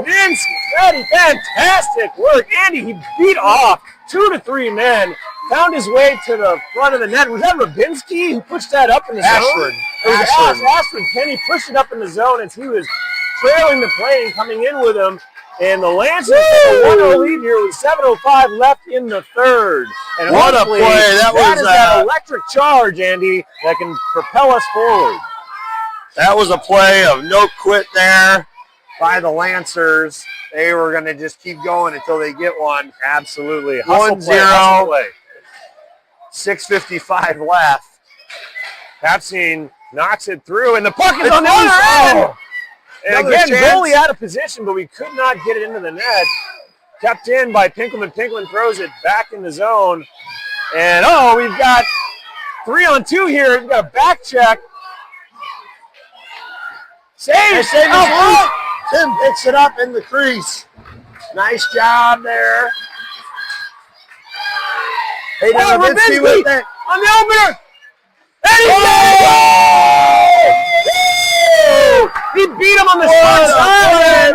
Vince. Fantastic work. Andy, he beat off 2 to 3 men. Found his way to the front of the net. Was that Rubinski who pushed that up in the zone? Ashford. Kenny pushed it up in the zone as he was trailing the play and coming in with him. And the Lancers take a 1-0 lead here with 7:05 left in the third. And what a play. That was that electric charge, Andy, that can propel us forward. That was a play of no quit there by the Lancers. They were going to just keep going until they get one. Absolutely. 1-0. 6:55 left. Papsine knocks it through, and the puck is on the other end. And again, goalie out of position, but we could not get it into the net. Kept in by Pinkelman. Pinkelman throws it back in the zone. And, we've got 3-on-2 here. We've got a back check. Save! Tim picks it up in the crease. Nice job there. Hey, Rubinski with it. On the opener. And he beat him on the side.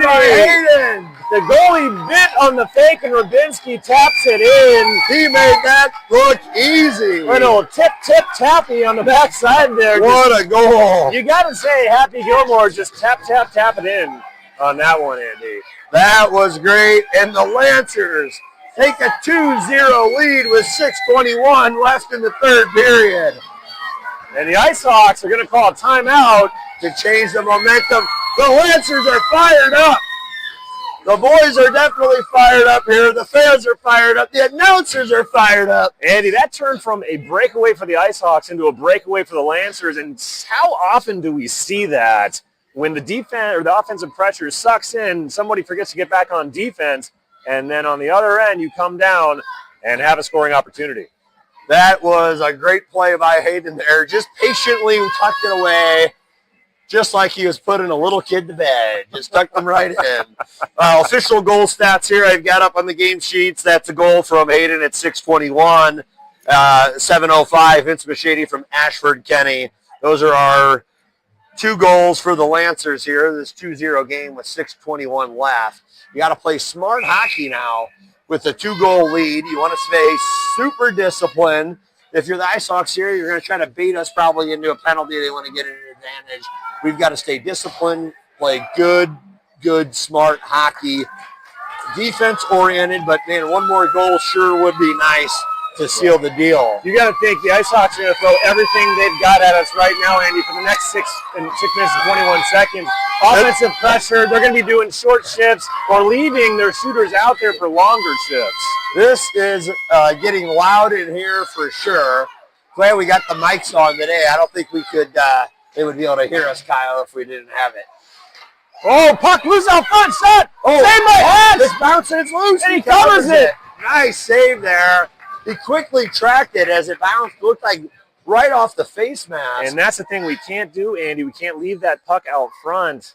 The goalie bit on the fake, and Rubinski taps it in. He made that look easy. A little tip-tappy on the backside there. What a goal. You got to say Happy Gilmore just tap it in on that one, Andy. That was great. And the Lancers take a 2-0 lead with 6:21 left in the third period. And the IceHawks are going to call a timeout to change the momentum. The Lancers are fired up. The boys are definitely fired up here. The fans are fired up. The announcers are fired up. Andy, that turned from a breakaway for the IceHawks into a breakaway for the Lancers. And how often do we see that when the defense or the offensive pressure sucks in, somebody forgets to get back on defense, and then on the other end you come down and have a scoring opportunity? That was a great play by Hayden there. Just patiently tucked it away, just like he was putting a little kid to bed. Just tucked him right in. Official goal stats here I've got up on the game sheets. That's a goal from Hayden at 6:21. 7:05, Vince Machady from Ashford Kenny. Those are our 2 goals for the Lancers here. This 2-0 game with 6:21 left. You got to play smart hockey now with a 2-goal lead. You want to stay super disciplined. If you're the Ice Hawks here, you're going to try to bait us probably into a penalty. They want to get an advantage. We've got to stay disciplined, play good, smart hockey. Defense-oriented, but, man, 1 more goal sure would be nice to seal the deal. You got to think the Ice Hawks are going to throw everything they've got at us right now, Andy, for the next 6 minutes and 21 seconds. Offensive pressure. They're going to be doing short shifts or leaving their shooters out there for longer shifts. This is getting loud in here for sure. Glad we got the mics on today. I don't think we could. They would be able to hear us, Kyle, if we didn't have it. Oh, puck loose out front, shot! Oh, save my head! It's bouncing, it's loose. And he covers it. Nice save there. He quickly tracked it as it bounced. Looked like right off the face mask. And that's the thing we can't do, Andy. We can't leave that puck out front.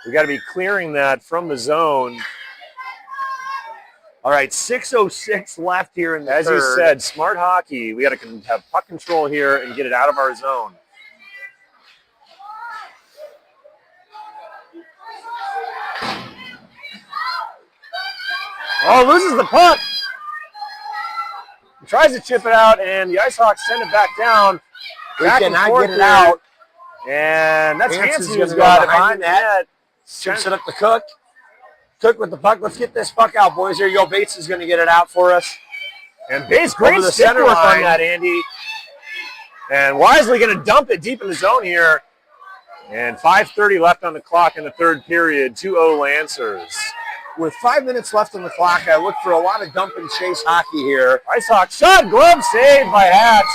We got to be clearing that from the zone. All right, 6:06 left here in the As third. you said, smart hockey. We got to have puck control here and get it out of our zone. Oh, loses the puck. He tries to chip it out, and the Ice Hawks send it back down. We Back cannot and forth get it here. out. And that's Hansen's Hansen gonna who's go got it behind behind the the net. Chips it up to Cook. Cook with the puck. Let's get this puck out, boys. Here you go. Bates is going to get it out for us. And Bates, great Over the stick center work line. on that, Andy. And Wisely going to dump it deep in the zone here. And 5:30 left on the clock in the third period. 2-0 Lancers. With 5 minutes left on the clock, I look for a lot of dump and chase hockey here. Ice Hawks shot, glove save by Hatch.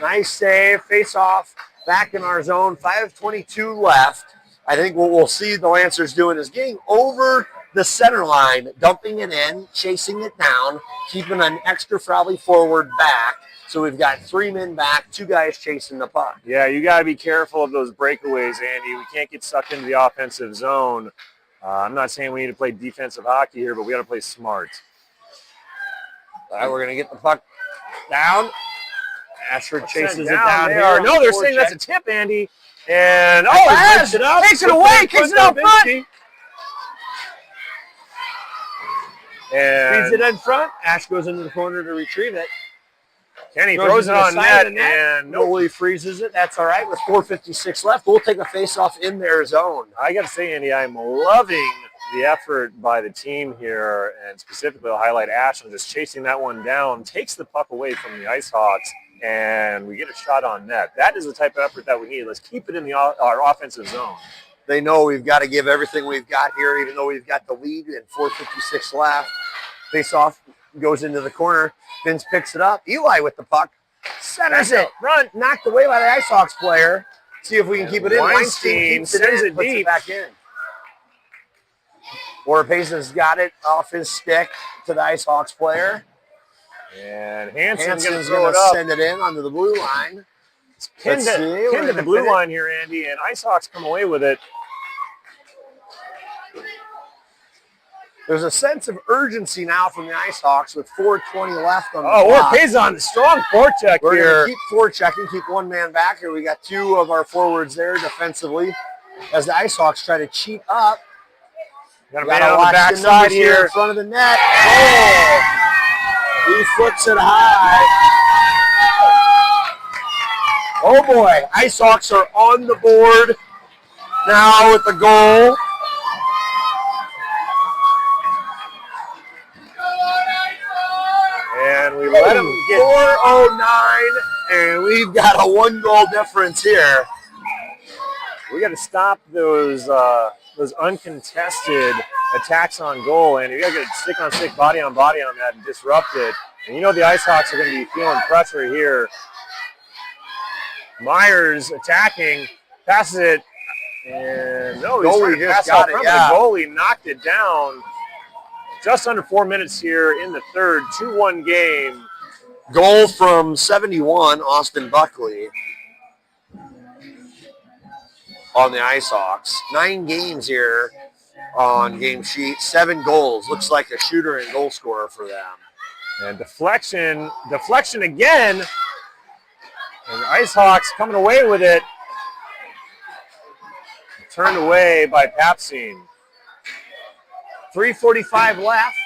Nice save. Face off. Back in our zone. 5:22 left. I think what we'll see the Lancers doing is getting over the center line, dumping it in, chasing it down, keeping an extra probably forward back. So we've got 3 men back, 2 guys chasing the puck. Yeah, you got to be careful of those breakaways, Andy. We can't get sucked into the offensive zone. I'm not saying we need to play defensive hockey here, but we got to play smart. All right, we're going to get the puck down. Ashford chases it down down there. here. No, they're saying that's a tip, Andy. And he breaks it up. takes it away, kicks it out front. And Feeds it in front. Ash goes into the corner to retrieve it. Kenny throws it on net, and Noli freezes it. That's all right. With 4:56 left, we'll take a face-off in their zone. I got to say, Andy, I'm loving the effort by the team here, and specifically I'll highlight Ash on just chasing that one down, takes the puck away from the Ice Hawks, and we get a shot on net. That is the type of effort that we need. Let's keep it in our offensive zone. They know we've got to give everything we've got here, even though we've got the lead and 4:56 left. Face-off goes into the corner. Vince picks it up. Eli with the puck. Centers it. Run. Knocked away by the Ice Hawks player. See if we can keep it in. Weinstein keeps it sends in, it puts deep. it back in. Orepace's got it off his stick to the Ice Hawks player. And Hansen's going to Hansen's throw going it to up. send it in onto the blue line. Pinned Let's see. We're to the gonna blue pin it. line here, Andy, and Ice Hawks come away with it. There's a sense of urgency now from the Ice Hawks with 4:20 left on the Oh, clock. Orpezon, the strong forecheck We're here. going to keep forechecking, keep 1 man back here. We got 2 of our forwards there defensively as the Ice Hawks try to cheat up. Got a Got man to on watch the the backside numbers here here. in front of the net. Oh! He flips it high. Oh boy, Ice Hawks are on the board now with the goal. And we let him get 4:09, and we've got a 1-goal difference here. We got to stop those uncontested attacks on goal, and we got to get stick on stick, body on that, and disrupt it. And you know the Ice Hawks are going to be feeling pressure here. Myers attacking, passes it, and no, he's trying to just pass got out it, front, yeah. but the goalie knocked it down. Just under 4 minutes here in the third, 2-1 game. Goal from 71, Austin Buckley on the Ice Hawks. 9 games here on game sheet, 7 goals. Looks like a shooter and goal scorer for them. And deflection again. And the Ice Hawks coming away with it. Turned away by Papsine. 3:45 left.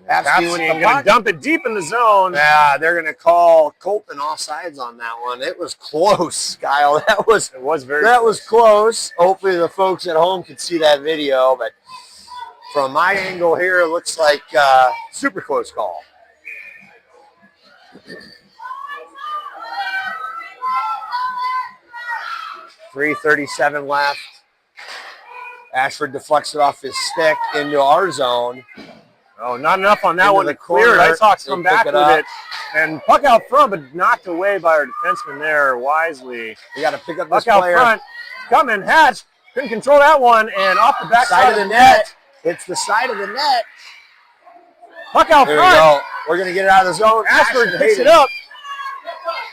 Papsine going to dump it deep in the zone. Yeah, they're going to call Colton offsides on that one. It was close, Kyle. It was close. Hopefully the folks at home could see that video, but from my angle here, it looks like super close call. .337 left. Ashford deflects it off his stick into our zone. Oh, not enough on that one to clear it. Ice Hawks come back with it. And puck out front, but knocked away by our defenseman there wisely. We got to pick up this player. Puck out front. Coming, Hatch. Couldn't control that one. And off the back side of the net. It's the side of the net. Puck out there front. We go. We're going to get it out of the zone. Ashford picks it up.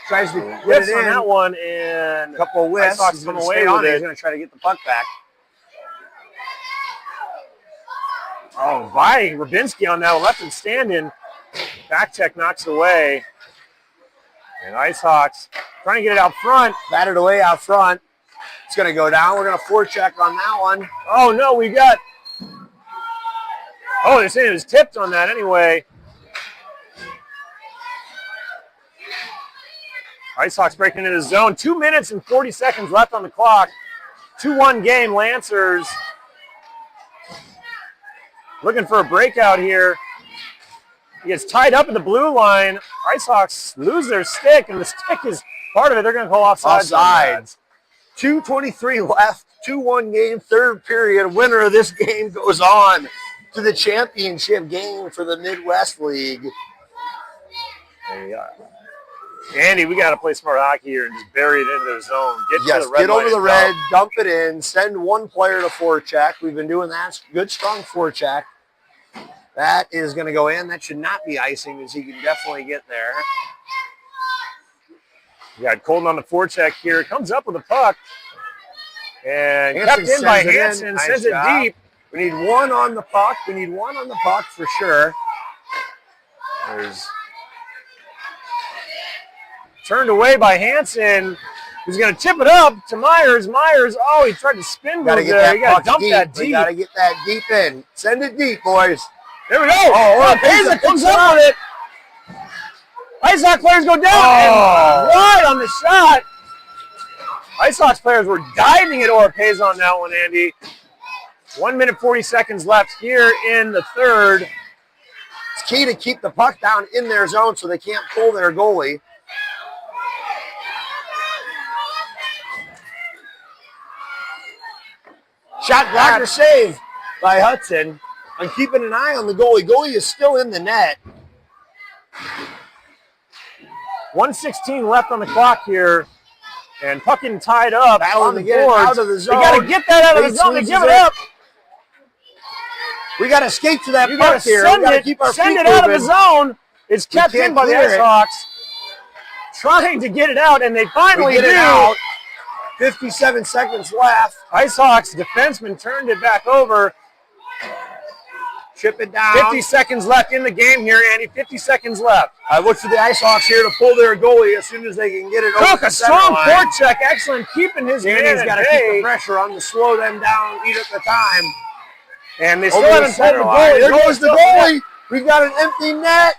Tries to get it in. On that one. And a couple of whiffs. He's going to stay on it. He's going to try to get the puck back. Oh, by Rubinski on that one, left him standing. Back check knocks away. And Ice Hawks trying to get it out front. Batted away out front. It's going to go down. We're going to forecheck on that one. Oh, no, we got... Oh, they're saying it was tipped on that anyway. Ice Hawks breaking into the zone. 2 minutes and 40 seconds left on the clock. 2-1 game, Lancers. Looking for a breakout here. He gets tied up at the blue line. Ice Hawks lose their stick, and the stick is part of it. They're going to call offsides. Offsides. 2:23 left. 2-1 game, third period. Winner of this game goes on to the championship game for the Midwest League. Andy, we got to play smart hockey here and just bury it into their zone. Get over the red, dump it in, send one player to forecheck. We've been doing that. Good, strong forecheck. That is going to go in. That should not be icing, as he can definitely get there. We got Colton on the forecheck here. Comes up with the puck. And kept in by Hansen. Sends it deep. We need one on the puck. We need one on the puck for sure. There's turned away by Hansen. He's going to tip it up to Myers. Myers, oh, he tried to spin move there. You got to dump that deep. We got to get that deep in. Send it deep, boys. There we go. Oh, Pesa comes up with it. Ice Hawks players go down. And wide on the shot. Ice Hawks players were diving at Oropeza on that one, Andy. 1 minute, 40 seconds left here in the third. It's key to keep the puck down in their zone so they can't pull their goalie. Shot blocker save by Hudson. I'm keeping an eye on the goalie. Goalie is still in the net. 1:16 left on the clock here. And puck getting tied up on the board. Out of the zone. They got to get that out of the zone to give it up. We got to escape to that puck here. We got to keep our feet out of the zone. It's kept in by the Ice Hawks. Trying to get it out, and they finally do. 57 seconds left. Ice Hawks defenseman turned it back over. Chip it down. 50 seconds left in the game here, Andy. 50 seconds left. I look for the Ice Hawks here to pull their goalie as soon as they can get it over. Took a strong forecheck. Excellent keeping his man. He's got to keep the pressure on to slow them down, eat up the time. And they still haven't pulled the goalie. There goes the goalie. We've got an empty net.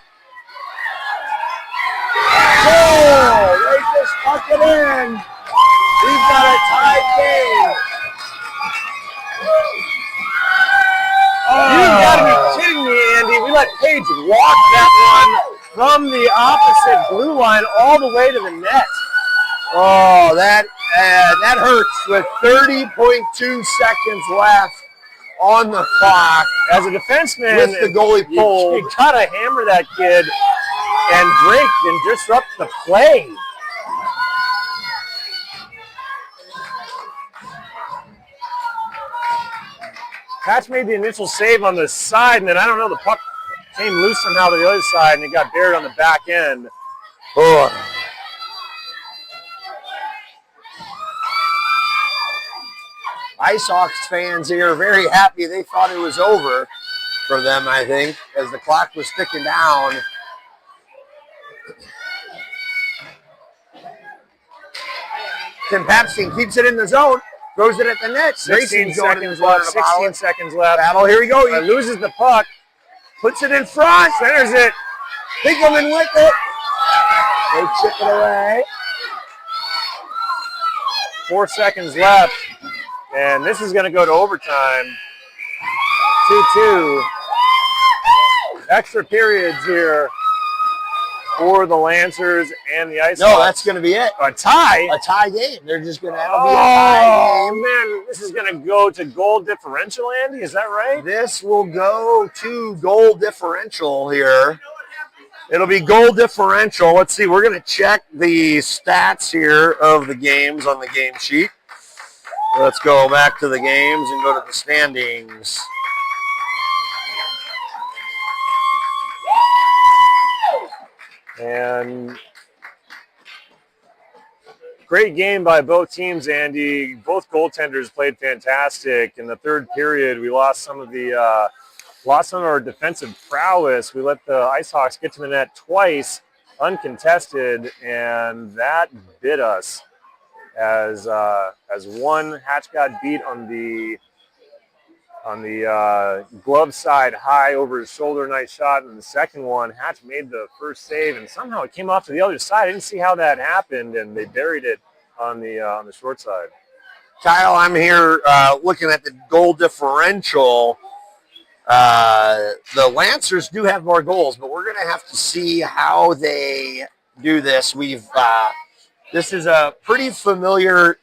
Oh, they just tuck it in. We've got a tied game. You gotta be kidding me, Andy. We let Page walk that one from the opposite blue line all the way to the net. Oh, that hurts with 30.2 seconds left on the clock. As a defenseman, with the goalie pulled, you gotta hammer that kid and break and disrupt the play. Patch made the initial save on the side, and then I don't know, the puck came loose somehow to the other side, and it got buried on the back end. Oh. Ice Hawks fans here very happy. They thought it was over for them, I think, as the clock was ticking down. Tim Papstein keeps it in the zone, throws it at the net. 16 seconds left. 16 seconds left. Battle, here we go. He loses the puck. Puts it in front. Centers it. Binkelman with it. They chip it away. 4 seconds left. And this is going to go to overtime. 2-2. Extra periods here for the Lancers and the Ice Hawks. No, that's going to be it. A tie? A tie game. They're just going to have a tie game. Man, this is going to go to goal differential, Andy. Is that right? This will go to goal differential here. It'll be goal differential. Let's see. We're going to check the stats here of the games on the game sheet. Let's go back to the games and go to the standings. And great game by both teams, Andy. Both goaltenders played fantastic. In the third period, we lost some of our defensive prowess. We let the Ice Hawks get to the net twice, uncontested, and that bit us. As one, Hatch got beat on the glove side high over his shoulder, nice shot, and the second one, Hatch made the first save, and somehow it came off to the other side. I didn't see how that happened, and they buried it on the short side. Kyle, I'm here looking at the goal differential. The Lancers do have more goals, but we're going to have to see how they do this. This is a pretty familiar.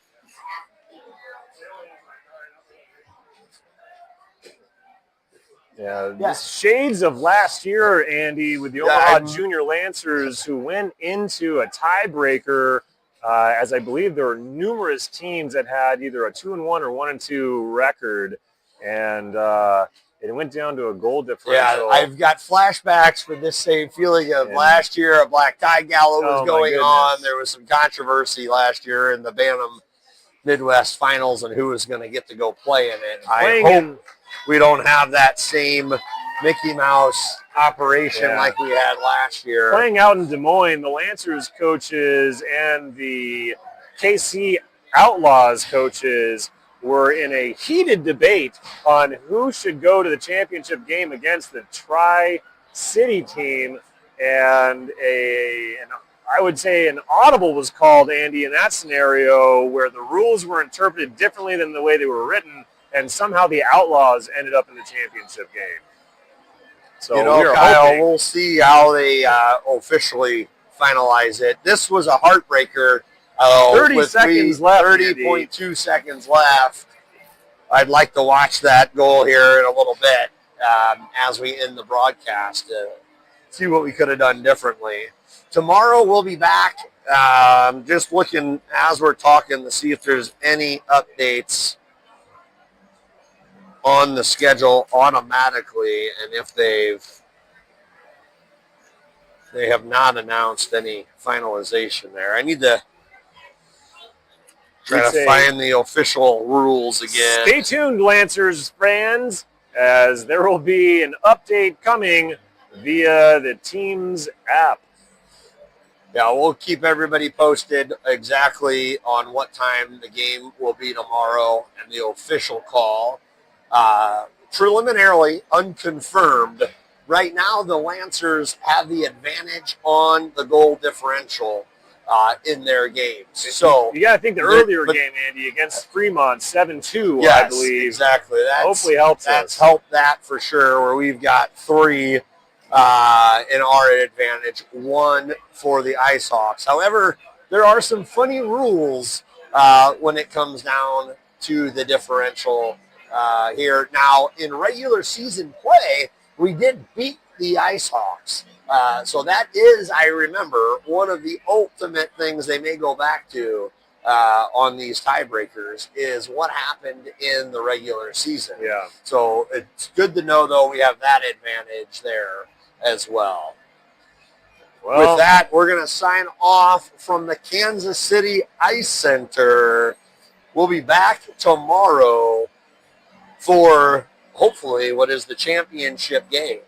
Yeah, shades of last year, Andy, with the Omaha Junior Lancers, who went into a tiebreaker, as I believe there were numerous teams that had either a 2-1 or 1-2 record, and it went down to a goal differential. Yeah, I've got flashbacks for this same feeling of last year. A black tie gala was going on. There was some controversy last year in the Bantam Midwest Finals and who was going to get to go play in it. I hope we don't have that same Mickey Mouse operation like we had last year. Playing out in Des Moines, the Lancers coaches and the KC Outlaws coaches were in a heated debate on who should go to the championship game against the Tri-City team, and I would say an audible was called, Andy, in that scenario where the rules were interpreted differently than the way they were written, and somehow the Outlaws ended up in the championship game. So Kyle, we'll see how they officially finalize it. This was a heartbreaker. 30 seconds left. 30.2 seconds left. I'd like to watch that goal here in a little bit as we end the broadcast to see what we could have done differently. Tomorrow we'll be back. Just looking as we're talking to see if there's any updates on the schedule automatically, and if they have not announced any finalization there. I need to try to find the official rules again. Stay tuned, Lancers fans, as there will be an update coming via the team's app. Yeah, we'll keep everybody posted exactly on what time the game will be tomorrow and the official call. Preliminarily unconfirmed. Right now, the Lancers have the advantage on the goal differential in their games. So you got to think the earlier game, Andy, against Fremont, 7-2, yes, I believe. Exactly. Hopefully helps us. That's helped that for sure, where we've got 3 in our advantage, 1 for the Ice Hawks. However, there are some funny rules when it comes down to the differential here. Now, in regular season play, we did beat the Ice Hawks. So that is, I remember, one of the ultimate things they may go back to on these tiebreakers is what happened in the regular season. Yeah. So it's good to know, though, we have that advantage there. as well. Well, With that, we're going to sign off from the Kansas City Ice Center. We'll be back tomorrow for hopefully what is the championship game.